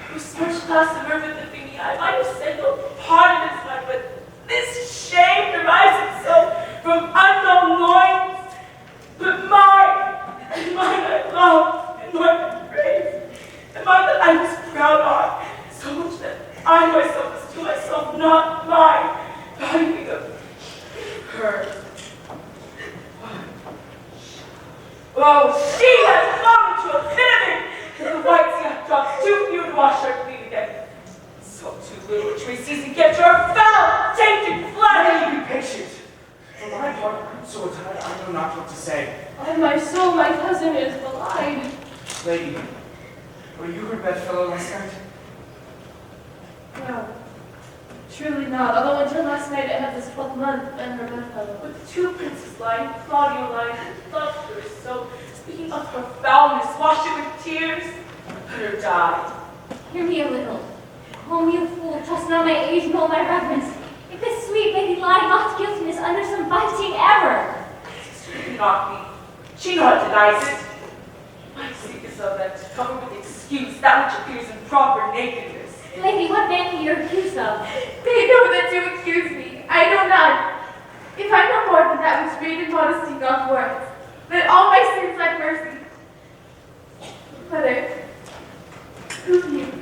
Whose much less of earth than me, I might have said no pardon is mine, but this shame derives itself from unknown loins. But mine, and mine I love, and mine I praise, and mine that I was proud on, so much that I myself was to myself not mine, valuing of her. Oh, she has fallen to a pit of it, and the white sea hath dropped too few to wash her clean again. So too little a tree season get your foul, tainted flesh. Lady, be patient. For my part, I'm so tired, I know not what to say. On my soul, my cousin is belied. Lady, were you her bedfellow last night? No, truly not. Although until last night I had this 12th month and her bedfellow. With the two princes lying, Claudio lying, loved her so, speaking of her foulness, washed it with tears, let her die. Hear me a little. Call me a fool, trust not my age nor my reverence. If this sweet lady lie not guiltiness under some biting error. Sister, do not me. She not denies it. My seek is of that to cover with excuse that which appears in proper nakedness. Lady, what man can you accuse of? They know that to accuse me. I know not. If I know more than that which great modesty doth worth, then all my sins like mercy. Mother, who knew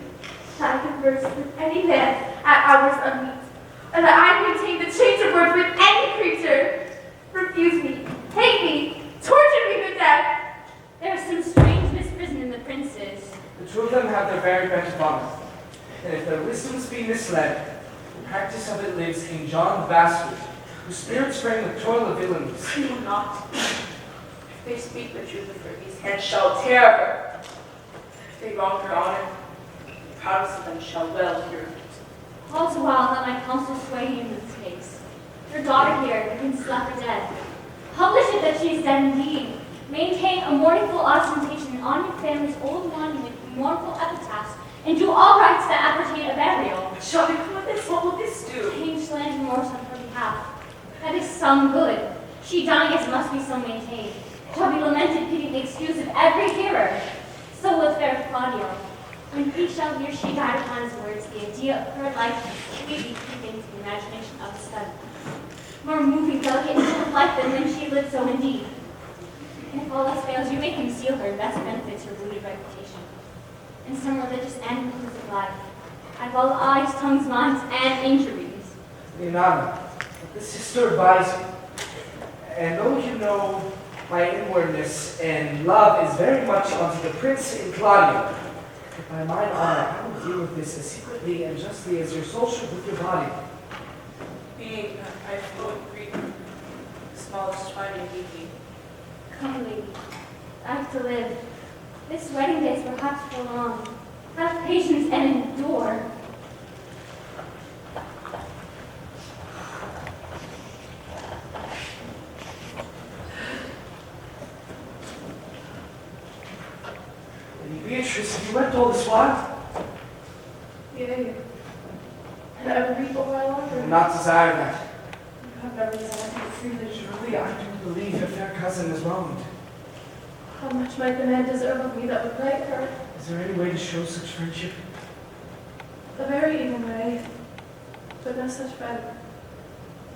that I converse with any man at hours unmeet, and that the princes. The two of them have their very bent upon it. And if their wisdoms be misled, the practice of it lives in John the Bastard, whose spirit sprang with toil of villains. He will not. If they speak the truth of her, these hands shall tear her. If they wrong her honor, the proudest of them shall well hear it. All the while let my counsel sway you in this case. Your daughter here, the prince left for dead. Publish it that she is dead indeed. Maintain a mournful ostentation on your family's old monument with mournful epitaphs, and do all rites that appertain a burial. What shall become of this? What will this do? Change slander remorse on her behalf. That is some good. She dying as must be so maintained. Shall be lamented, pitied, the excuse of every hearer. So will fair Claudio. When he shall hear she died upon his words, the idea of her life completely creeping to the imagination of the study. More moving, delicate, and full of life than when she lived so indeed. And if all else fails, you may conceal her best benefits her rooted reputation. In some religious and inclusive life, I follow eyes, tongues, minds, and injuries. Leonardo, the sister advised you. And though you know my inwardness and love is very much unto the prince in Claudio, but by mine honor, I will deal with this as secretly and justly as your soul should with your body. Being I fluent Greek, the smallest trying to lead me. Come, lady, I have to live. This wedding day is perhaps prolonged. Have patience and endure. Lady Beatrice, have you wept all this while? Yea. And I will reap over I longer. do not desire that. You have no reason to think freely. Surely I do believe your fair cousin is wronged. How much might the man deserve of me that would right her? Is there any way to show such friendship? A very even way, but no such friend.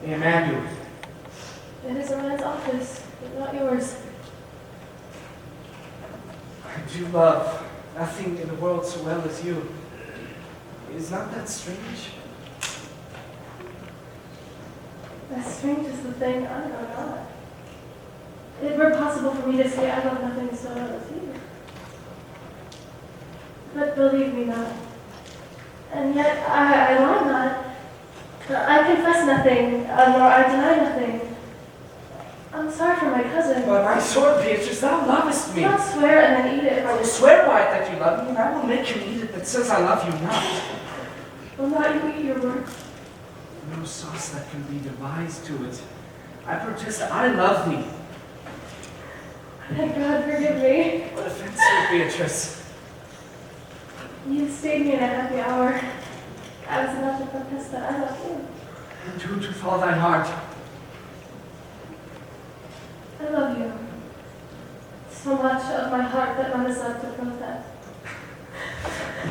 May a man do it. It is a man's office, but not yours. I do love nothing in the world so well as you. Is not that strange? As strange as the thing, I know not. It were possible for me to say I love nothing so well as you. But believe me not. And yet I lie not. I confess nothing, nor I deny nothing. I'm sorry for my cousin. By my sword, Beatrice, thou lovest me. Do not swear and then eat it. I will swear by it that you love me, and I will make you eat it that says I love you not. Will not you eat your word? No sauce that can be devised to it. I protest I love thee. Thank God, forgive me. What offense, sweet Beatrice? You stayed me in a happy hour. I was about to protest that I love you. And who to follow thine heart? I love you. So much of my heart that one is left to protest.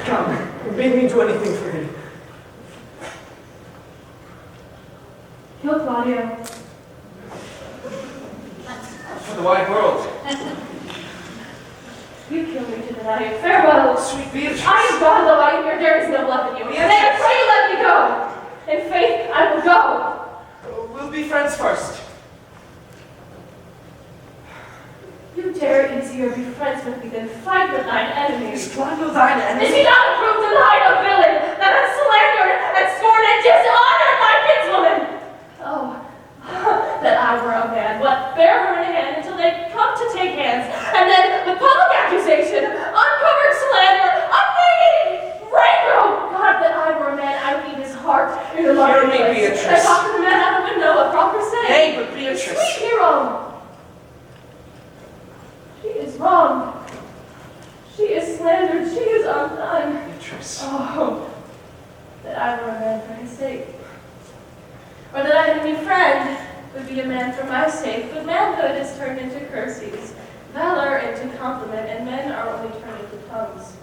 Come, bid me do anything for thee. Kill Claudio. For the wide world. You kill me to deny you. Farewell. Sweet Beatrice. I am gone, though I hear there is no love in you. Yes. Then pray let me go. In faith, I will go. We'll be friends first. You dare easier be friends with me than fight with thine enemies. Is Claudio thine enemy? Is he not approved to lie a villain that has slandered and scorned and dishonored my kinswoman? Oh, that I were a man, what bear her in hand until they come to take hands, and then with public accusation, uncovered slander, upbraiding, rancor. Oh God, that I were a man, I would eat his heart in the Hear me, marketplace. Beatrice. I talk to the man out the window, a proper saying. Nay, but Beatrice. Sweet hero. She is wrong. She is slandered. She is undone. Beatrice. Oh, that I were a man for his sake. Or that I had a new friend would be a man for my sake. But manhood is turned into curses, valor into compliment, and men are only turned into tongues.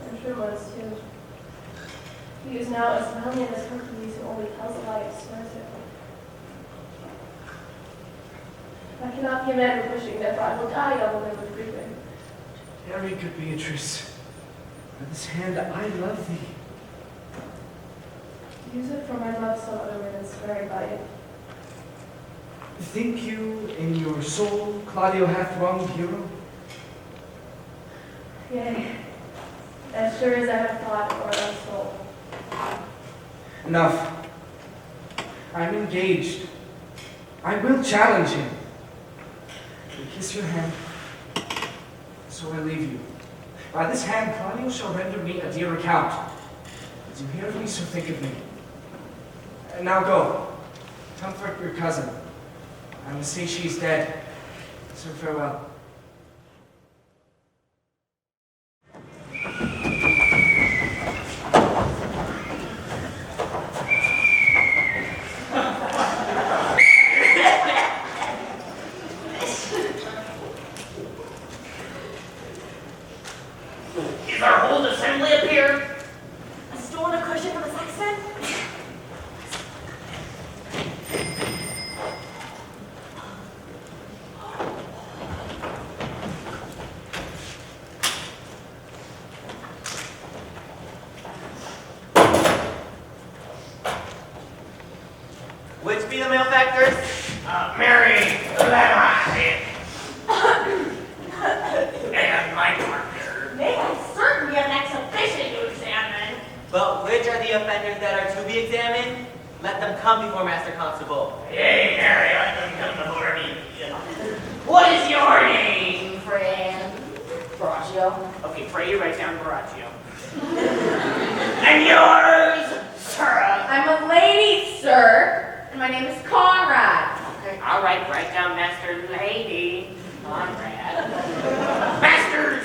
And true ones too. He is now as valiant as Hercules who only tells a lie and swears it. I cannot be a man for wishing that if I will die, I will live with grieving. Hear me, good Beatrice. By this hand I love thee. Use it for my love so other women swearing by it. Think you in your soul Claudio hath wronged Hero? Yea, as sure as I have thought or a soul. Enough. I'm engaged. I will challenge him. I kiss your hand, so I leave you. By this hand, Claudio shall render me a dear account. As you hear of me, so think of me. And now go. Comfort your cousin. I must say she is dead. So farewell. Is our whole assembly up here? A stool and a cushion for the sexton? Which be the malefactors? Mary Lamont. And my partner. They have certainly an exhibition to examine. But which are the offenders that are to be examined? Let them come before Master Constable. Hey, Mary, I couldn't come before me. What is your name, friend? Braccio. Okay, pray you write down Baraccio. And yours, Sarah. I'm a lady, sir, and my name is Conrad. Okay, all right, write down Master Lady Conrad. Masters,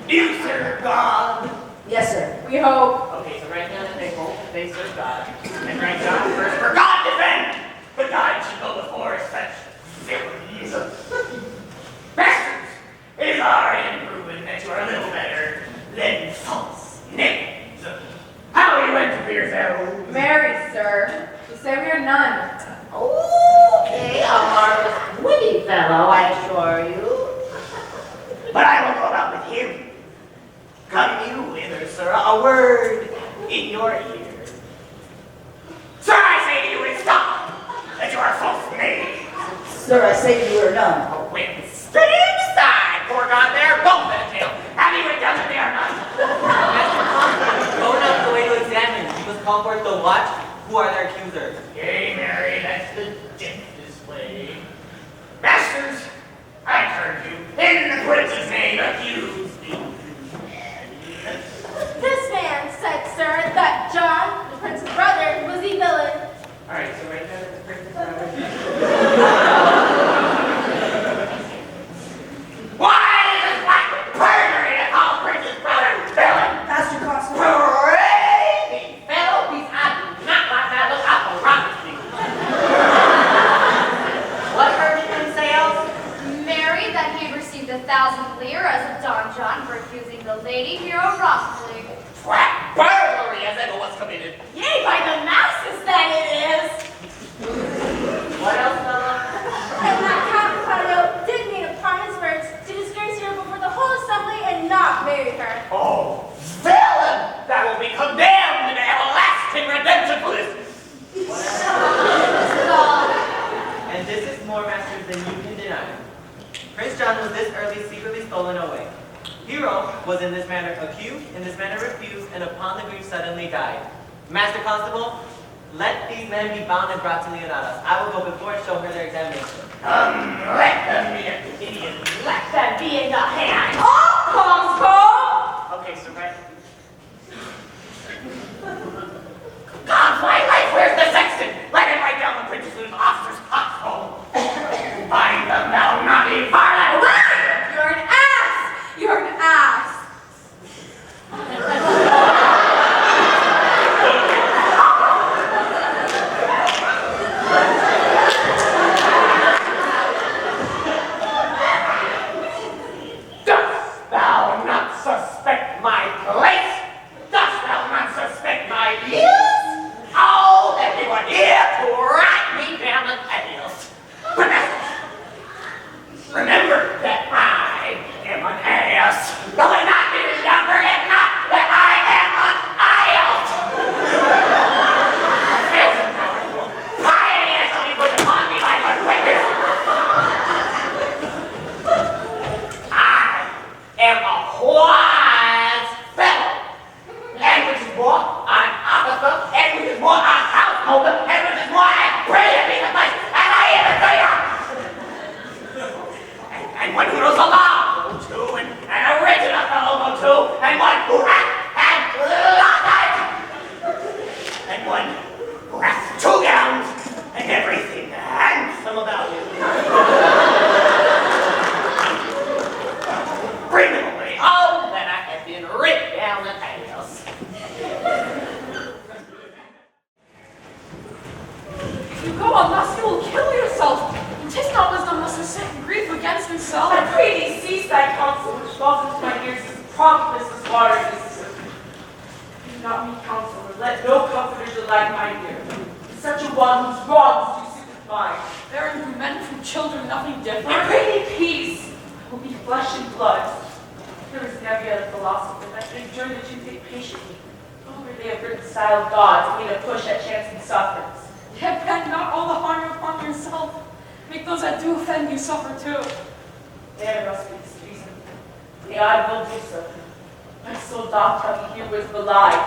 you serve God. Yes, sir. We hope. Okay, so write down that they both they serve God. And write down first, for God defend! But God should go before such villains. Masters, it is already proven that you are a little better than false names. How are you enter for yourselves? Married, sir. You say we are none. Okay, a marvelous witty fellow, I assure you. But I will go about with him. Come you hither, sir, a word in your ear. Sir, I say to you, it is stop, that you are false names. Sir, I say to you are none. Oh, wait, stand aside, poor God, they are both in a jail. Have you done that they are none? Master Constable, go not the way to examine. You must call forth the watch. Who are their accusers? Yea, Mary, that's the gentlest way. Masters, I heard you, in the prince's name, accuse me. This man said, sir, that John, the prince's brother, was the villain. All right, so right now, the prince's brother. Why is it like perjury to call prince's brother villain? Master Constable. Crazy fellow, he's not like that. Look, I promise you. What heard you say else? Mary, that he received 1,000 liras of Don John for accusing the lady hero wrongfully. Flat burglary as ever was committed. Yea, by the masses that it is! What else, fella? And that Count Claudio did mean upon his words to disgrace her before the whole assembly and not marry her. Oh, villain! That will be condemned to everlasting redemption for this. And this is more, masters, than you can deny. Prince John was this early secretly stolen away. Hero was in this manner accused, in this manner refused, and upon the grief suddenly died. Master Constable, let these men be bound and brought to Leonatus. I will go before and show her their examination. Let them be a idiot. Let that be in the hand. Okay, so right. God's my life, where's the sexton? Let him write down the prince's officer's foxhole. Find them, thou naughty varlet. You're an ass! You're an ass! Dost thou not suspect my place? Dost thou not suspect my views? Oh, everyone here to write me down an ass. But remember that I am an ass. Though I not be younger and not that I am an IELTS. Piety has to be put upon me like a witness. I am a white hope the heavens is why I pray to be the place, and I am a traitor! And one who knows the law will too, and an original fellow will too, and one who has lost it! And one who has 2 gowns, and everything handsome about him. Bring them away home, that I have been ripped down the tails. If you go on thus, you will kill yourself. And 'tis not wisdom thus to set grief against himself. I pray thee cease thy counsel, which falls into my ears as promptness as water is. Do not me counsel, and let no comforter delight my ear. Such a one whose wrongs do suit with mine. Bearing from men from children nothing different. I pray thee peace, will be flesh and blood. There is never yet a philosopher that can endure the Tuesday patiently. Over they have reconciled God to made a push at chancing sufferance. Yet bend not all the harm upon yourself. Make those that do offend you suffer too. There must be this reason. Yea, I will do so. My soul doth tell me herewith belied,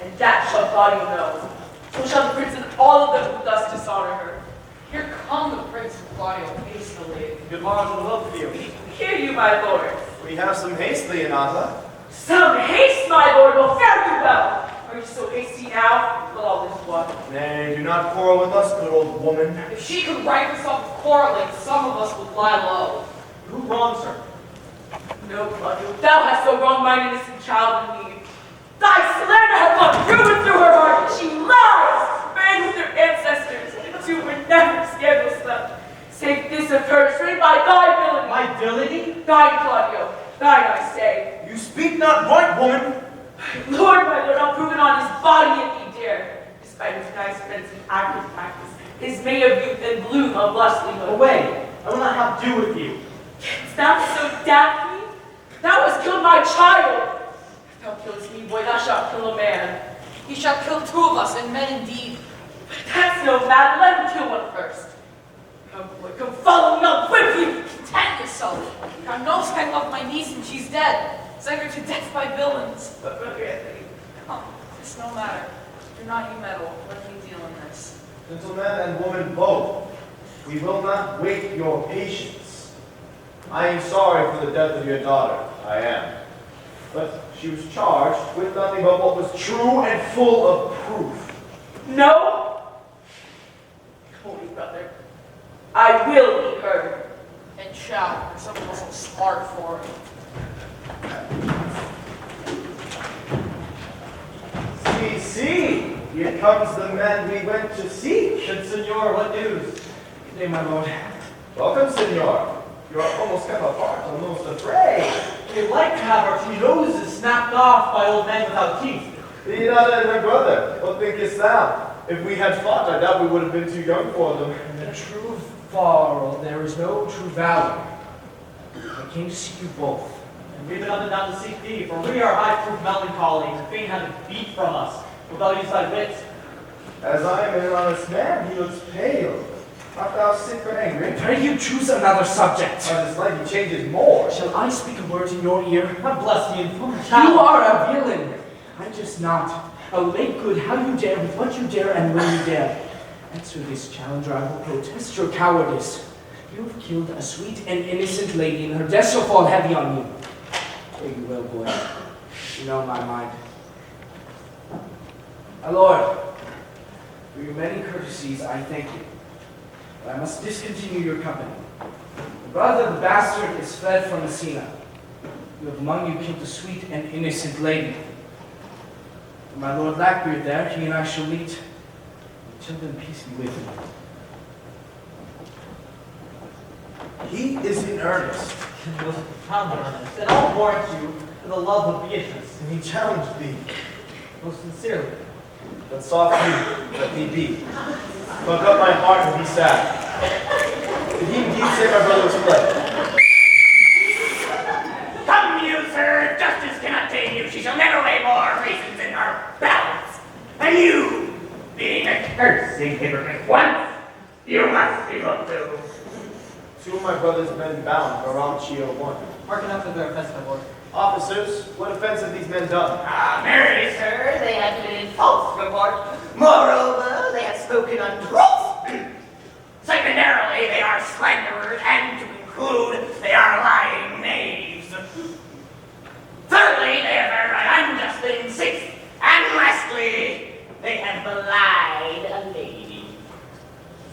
and that shall body know. So shall the prince and all of them who thus dishonor her. Here come the Prince and Claudio hastily. Good morning and love for you. Hear you, my lord. We have some haste, Leonata. Some haste, my lord, will fare you well. Are you so hasty now? Will all this one? Nay, do not quarrel with us, good old woman. If she could right herself with quarreling, some of us would lie low. Who wrongs her? No, Claudio, thou hast so wronged mine innocent child and me. Thy slander hath gone through and through her heart, and she lies, buried with her ancestors, the 2 were never scandalous left, save this of hers, framed by thy villainy. My villainy? Thine, Claudio, thine, I say. You speak not right, woman. Lord, my lord, I'll prove it on his body if he dare. Despite his nice friends and active practice, his May of youth and bloom of lustly Away! I will not have to do with you. Canst thou so doubt me? Thou hast killed my child. If thou killest me, boy, thou shalt kill a man. He shall kill 2 of us, and men indeed. That's no matter. Let him kill one first. Come, boy, come follow me. I'll whip you. Content yourself. Thou knowest I love my niece, and she's dead. Send her to death by villains. But look at me. Come, it's no matter. Do not you meddle. Let me deal in this. Gentlemen and woman both, we will not wait your patience. I am sorry for the death of your daughter. I am. But she was charged with nothing but what was true and full of proof. No? Holy brother, I will be heard. And shall, for some of us will smart for it. See, here comes the man we went to seek. Good senor, what news? Good day, my lord. Welcome, senor. You are almost come apart, almost afraid. We'd like to have our 2 noses snapped off by old men without teeth. Leonata and her brother, what thinkest thou? If we had fought, I doubt we would have been too young for them. In the true quarrel, there is no true valor. I came to see you both. And we've been up and down to seek thee, for we are high-proof melancholy, and fain have it beat from us, without use thy wits. As I am an honest man, he looks pale. Art thou sick or angry? Pray you choose another subject. Or this light he changes more. Shall I speak a word in your ear? God bless the informed child. You are a villain. I'm just not. Oh, make good how you dare, with what you dare, and when you dare. Answer this challenge, or I will protest your cowardice. You have killed a sweet and innocent lady, and her death shall fall heavy on you. Fare you well, boy. You know my mind. My lord, for your many courtesies, I thank you. But I must discontinue your company. The brother of the bastard is fled from Messina. You have among you killed a sweet and innocent lady. And my lord Blackbeard there, he and I shall meet. Until then, peace be with him. He is in earnest. He was profoundly earnest, and I'll warrant you in the love of Beatrice, And he challenged thee. most sincerely. But softly, let me be. Pluck up my heart and be sad. Did he indeed say my brother was fled? Come you, sir, justice cannot tame you. She shall never weigh more reasons in her balance. And you, being a cursing hypocrite once, you must be looked to. 2 of my brother's men bound for Ranchio 1. Hearken up to their offense, my lord. Officers, what offense have these men done? Merely, sir, they have been in false report. Moreover, they have spoken untruth. Secondarily, they are slanderers, and to conclude, they are lying knaves. Thirdly, they have erred unjustly in sixth, and lastly, they have belied a lady.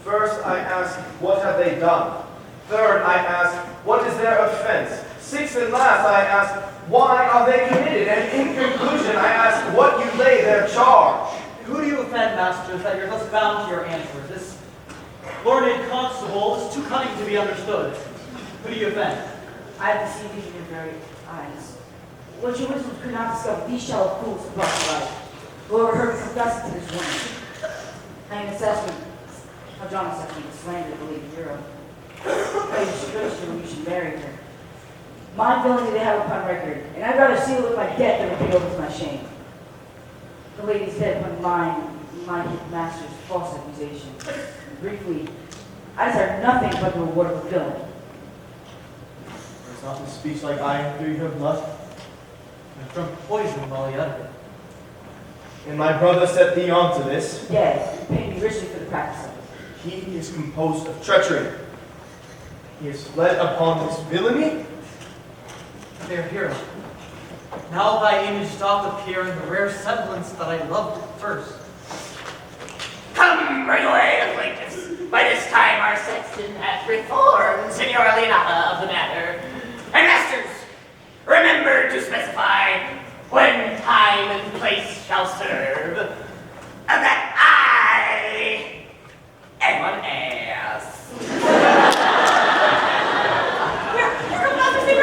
First, I ask, what have they done? Third, I ask, what is their offense? Sixth and last, I ask, why are they committed? And in conclusion, I ask, what you lay their charge? Who do you offend, masters, that you're thus bound to your answer? This learned constable is too cunning to be understood. Who do you offend? I have deceived you in your very eyes. What your wisdom could not discover, these shallow fools have brought to light. Whoever heard me confess to this woman. I am assessment of John assessment, the slander of the Lady Hero. I disgraced her when you should marry her. My villainy they have upon record, and I'd rather seal it with my death than repeat over to my shame. The lady's dead upon my master's false accusation. Briefly, I desire nothing but the reward of a villain. Is not this speech like iron through your blood? And from poison while he uttered it. And my brother set thee on to this. Dead, and paid me richly for the practice of it. He is composed of treachery. He has fled upon this villainy. Fair hero, now thy image doth appear in the rare semblance that I loved at first. Come, bring away the plaintiffs. By this time our sexton hath reformed Signora Leonata of the matter. And masters, remember to specify when time and place shall serve that I am an ass. You're about to see the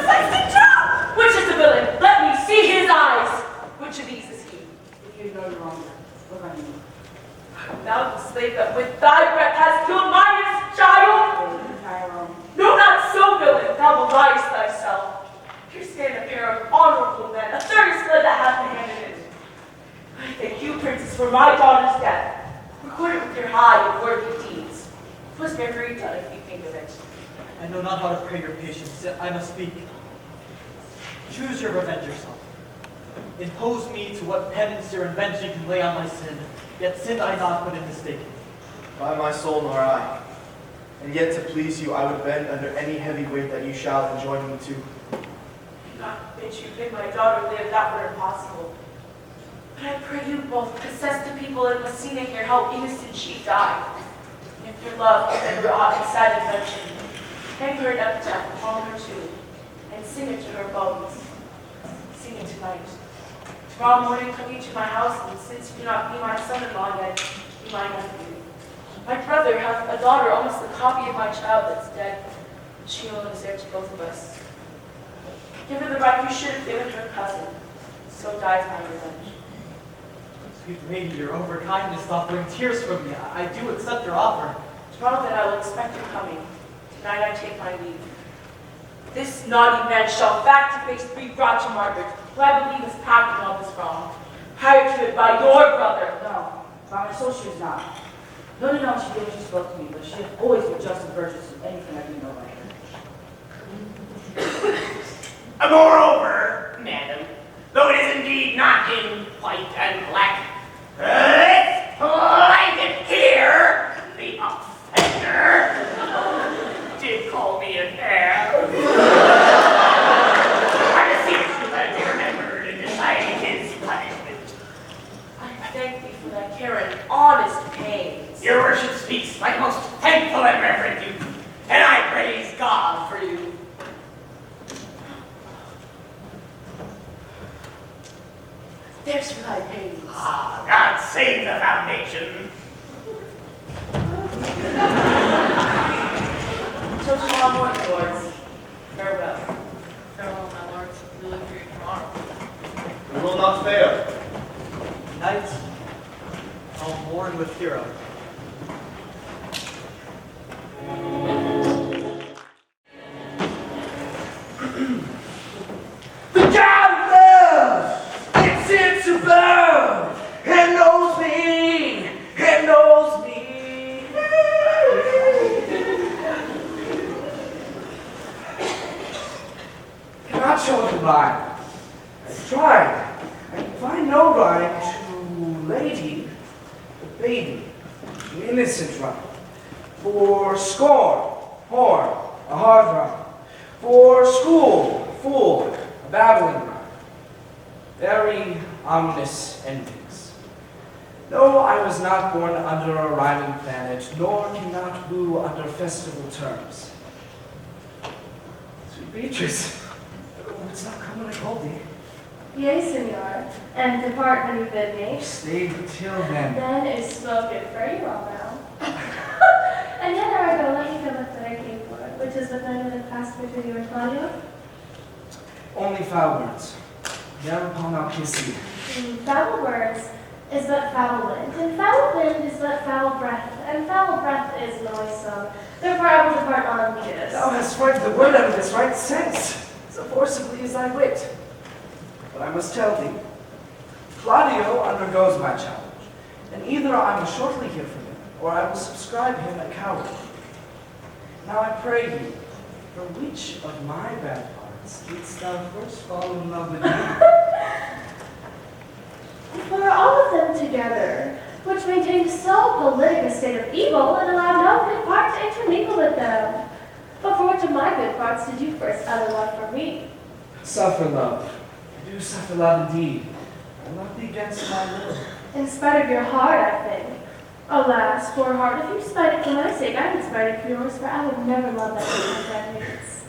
sexton too! Which is the villain? Let me see his eyes! Which of these is he? If you know no longer, look on me. Thou the slave that with thy breath hast killed my innocent child? Tyrone. No, not so, villain, thou beliest thyself. Here stand a pair of honorable men, a third is fled that hath the hand in it. I thank you, princess, for my daughter's death. Record it with your high and worthy deeds. 'Twas very done if you think of it. I know not how to pray your patience, yet I must speak. Choose your revenge yourself. Impose me to what penance your invention can lay on my sin, yet sin I not, but in mistaken. By my soul nor I. And yet to please you, I would bend under any heavy weight that you shall enjoin me to. Not bid you bid my daughter live, that were impossible. But I pray you both possess the people in Messina here how innocent she died. And if your love has ever aught excited mention, hang her an epitaph upon her tomb, and sing it to her bones. Sing it tonight. Tomorrow morning come you to my house, and since you do not be my son-in-law yet, be my nephew. My brother hath a daughter almost the copy of my child that's dead. She alone is heir to both of us. Give her the right you should have given her cousin. So dies my revenge. Sweet lady, your overkindness doth bring tears from me. I do accept your offer. Tomorrow then I will expect your coming. Tonight I take my leave. This naughty man shall back to face be brought to Margaret, who I believe is packing all this wrong. Hired to it by your brother. No, by my soul she is not. No, she did what she spoke to me, but she has always been just and virtuous in anything I do know about her. Moreover, madam, though it is indeed not in white and black, let's blanket here, the offender did call me an ass. I beseech you that be remembered in deciding his punishment. I thank thee for thy care and honest pains. Your worship speaks like a most thankful and reverent youth, and I praise God for you. There's for thy pains. Ah, God save the foundation. Till tomorrow morning, lords. Farewell. Farewell, my lords. We look for you tomorrow. We will not fail. Tonight, I'll mourn with Hero. The gatherer, it's in to burn. It knows me. It knows me. Cannot show the rhyme. I've tried. I can find no rhyme to lady, the baby. an innocent rhyme. For scorn, horn, a hard rhyme. For school, fool, a babbling rhyme. Very ominous endings. No, I was not born under a rhyming planet, nor cannot woo under festival terms. Sweet Beatrice, what's not come when I called thee? Yea, senor, and depart when you bid me. Stay till then. Then is spoken for you all now. And yet I go, let you go with what I came for, which is the kind of the past between you and Claudio. Only foul words. Thereupon I'll kiss you. Foul words is but foul wind, and foul wind is but foul breath, and foul breath is noisome. Therefore I will depart on kiss. Thou hast frightened the word out of its right sense, so forcibly is thy wit. But I must tell thee, Claudio undergoes my challenge, and either I will shortly hear from him, or I will subscribe him a coward. Now I pray you, for which of my bad parts didst thou first fall in love with me? For all of them together, which maintained so politic a state of evil, and allowed no good part to intermingle with them. But for which of my good parts did you first utter love for me? Suffer love. I do suffer love indeed. I love thee against my will. In spite of your heart, I think. Alas, poor heart, if you spite it for my sake, I would spite it for yours, for I would never love that man that hates.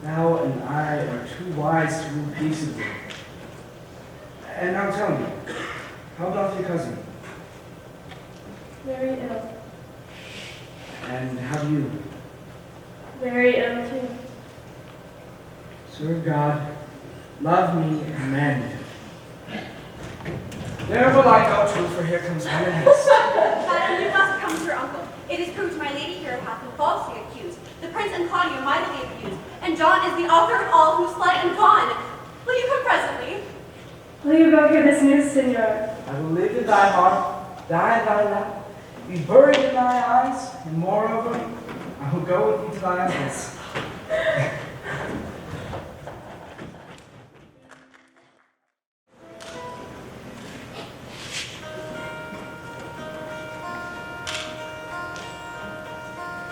Thou and I are too wise to rule peaceably. And now tell me, how doth your cousin? Very ill. And how do you? Very ill, too. Serve God, love me, and command me. There will I go to, for here comes one in haste. Madam, you must come to your uncle. It is proved my lady here hath been falsely accused. The prince and Claudio mightily abused, and John is the author of all who slight and gone. Will you come presently? Will you go hear this news, senor? I will live in thy heart, die in thy lap, be buried in thy eyes, and moreover, I will go with thee to thy uncle's.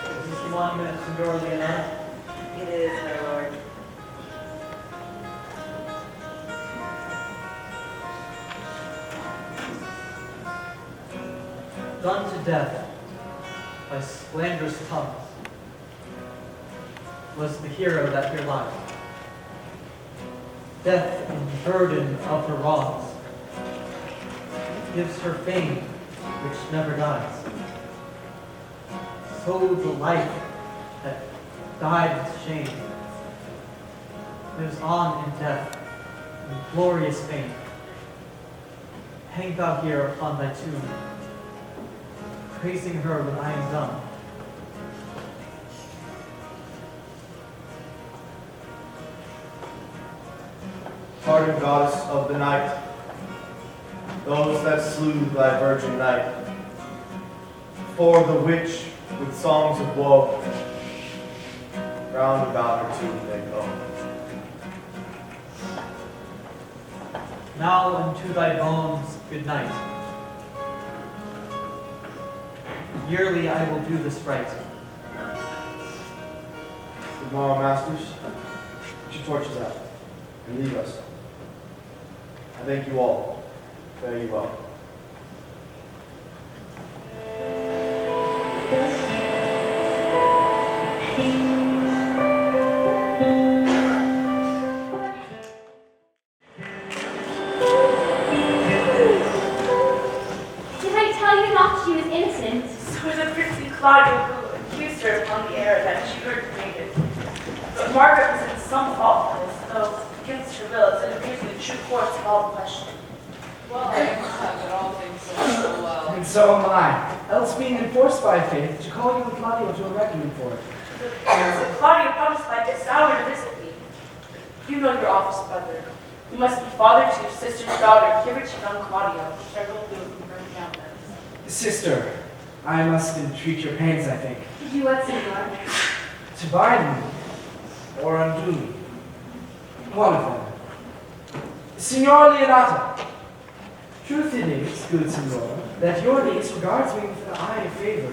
Is this the monument of Senor Leonardo? It is, my lord. Done to death by slanderous tongues was the hero that here lies. Death in burden of her wrongs gives her fame which never dies. So the life that died with shame lives on in death in glorious fame. Hang thou here upon thy tomb, praising her when I am done. Pardon, goddess of the night, those that slew thy virgin night, for the which with songs of woe round about her tomb they go. Now unto thy bones good night. Yearly I will do this right. Tomorrow, masters, put your torches out and leave us. I thank you all. Fare you well. Did I tell you not she was innocent? So was the princely Claudio who accused her upon the air that she originated. But Margaret was in some fault for this, though against her will, as it appears in the true course of all the question. Well, I must have it all things so well. And so am I. Else being enforced by faith, to call you and Claudio to a reckoning for it. So Claudio promised by this hour to visit me. You know your office, brother. You must be father to your sister's daughter. Give her to young Claudio. Which I will do if you bring down this. Sister, I must entreat your pains, I think. Did you what, senor? To bind me, or undo me. One of them. Signor Leonato, Truth it is, good Senora, that your niece regards me with an eye of favor,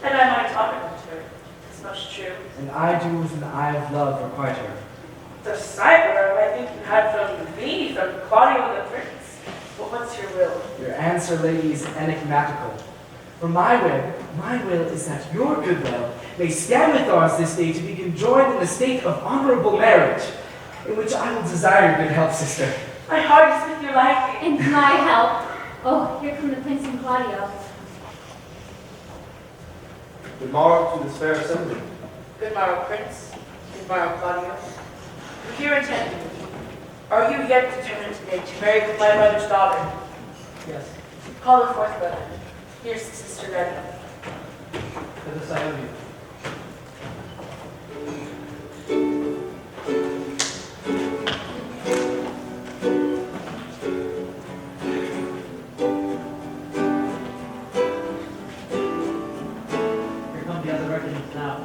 And I might talk about her. It's much true. and I do with an eye of love requite her. The sight I think you had from me, from Claudio the Prince. But what's your will? Your answer, lady, is enigmatical. For my will is that your goodwill may stand with ours this day to be conjoined in the state of honorable marriage, in which I will desire good help, sister. My heart is with your liking. And my help. Oh, here come the Prince and Claudio. Good morrow to this fair assembly. Good morrow, Prince. Good morrow, Claudio. Here intended. Are you yet determined today to marry my mother's daughter? Yes, Call her forth, brother. Here's the sister ready. to this I owe you. Here come the other regiments now.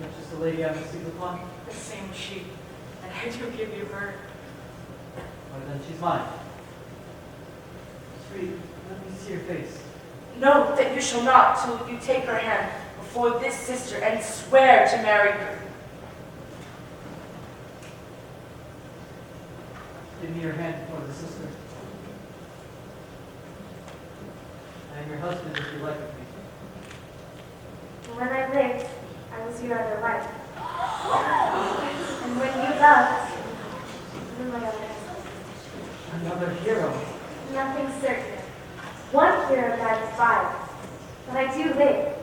That's just the lady I was sleep upon? The same she. And I do give you her. Well, then she's mine. Sweet, let me see your face. No, that you shall not till you take her hand before this sister and swear to marry her. Give me your hand before the sister. I am your husband if you like with me. When I lived, I was your other wife. And when you loved, you were my other husband. Another hero. Nothing certain. One hero died of fire, but I do live.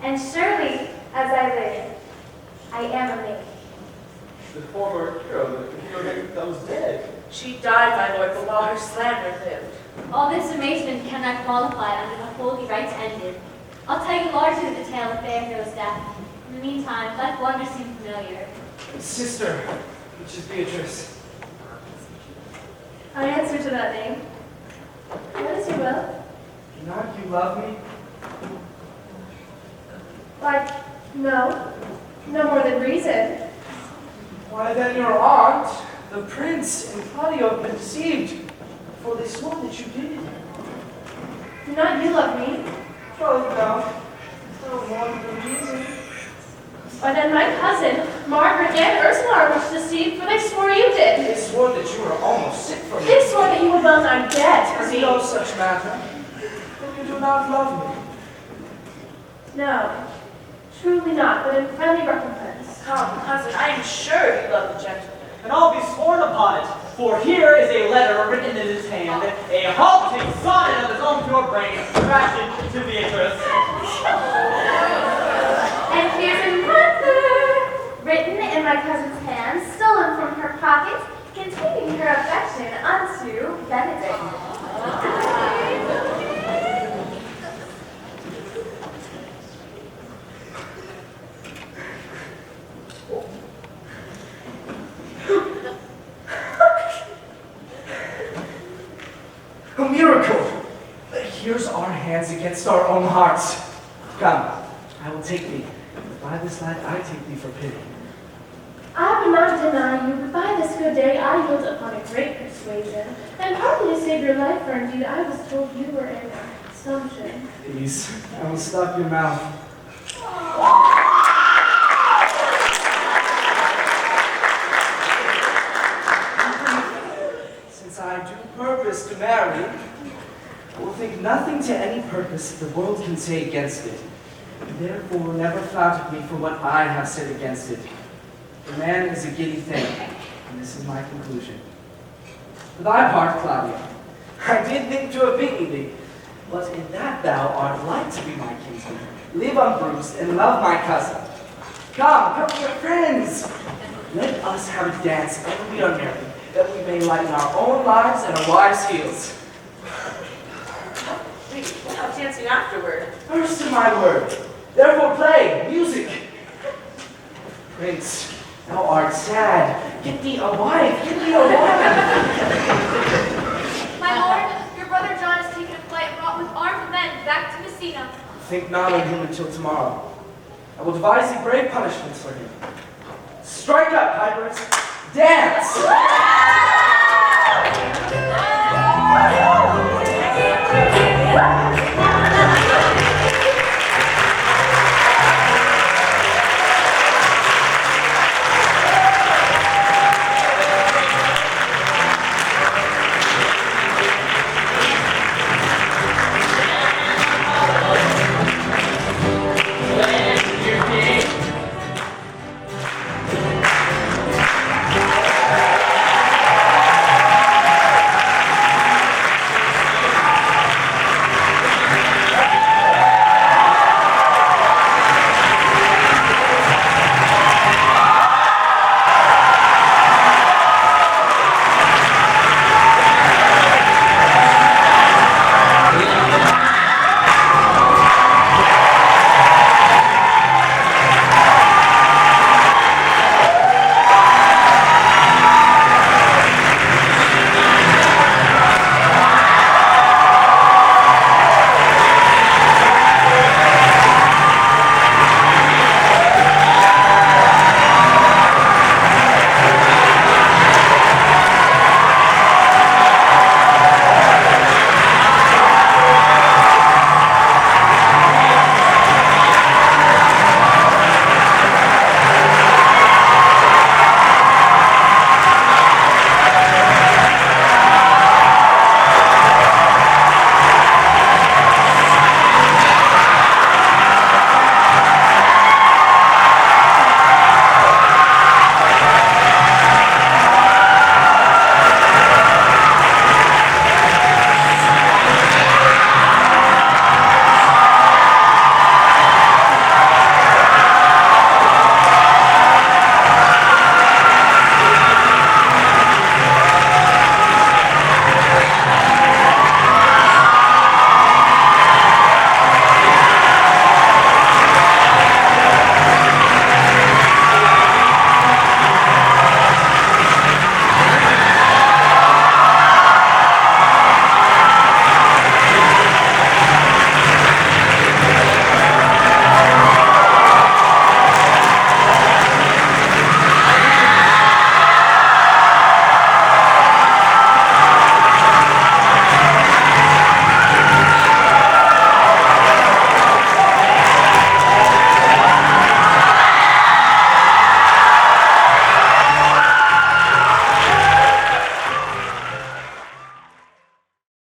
And surely, as I live, I am a maid. The former hero, the hero that was dead. She died, my lord, but while her slander lived. All this amazement cannot qualify under the holy rites ended. I'll tell you largely the tale of fair hero's death. In the meantime, let wonder seem familiar. Sister, which is Beatrice. I answer to that name. What is your will? Do not you love me? Why, no. No more than reason. Why then your aunt, the prince, and Claudio have been deceived, for they swore that you did. Do not you love me? Well, no more than reason. Why then my cousin, Margaret, and Ursula are much deceived, for they swore you did. They swore that you were almost sick for me. They swore that you were well nigh dead for There's me. no such matter. Then you do not love me. No, truly not, but in friendly recompense. Come, cousin, I am sure you love the gentleman. And I'll be sworn upon it, for here is a letter written in his hand, a halting sonnet of his own pure brain, fashioned to Beatrice. And here's another, written in my cousin's hand, stolen from her pocket, containing her affection unto Benedict. A miracle! Here's our hands against our own hearts. Come, I will take thee. By this night I take thee for pity. I will not deny you, but by this good day I yield upon a great persuasion, and partly to save your life, for indeed I was told you were in assumption. Please, I will stop your mouth. Since I do purpose to marry, I will think nothing to any purpose that the world can say against it. Therefore, never flatter me for what I have said against it. For man is a giddy thing, and this is my conclusion. For thy part, Claudia, I did think to have beaten thee, but in that thou art like to be my kinsman, live unbruised, and love my cousin. Come, we are friends. Let us have a dance when we are married, that we may lighten our own lives and our wives' heels. Wait, what about dancing afterward? First to my word, therefore play, music. Prince, thou art sad. Get thee a wife, get thee a wife. My lord, your brother John has taken flight and brought with armed men back to Messina. Think not on him until tomorrow. I will devise thee brave punishments for him. Strike up, pipers. Dance!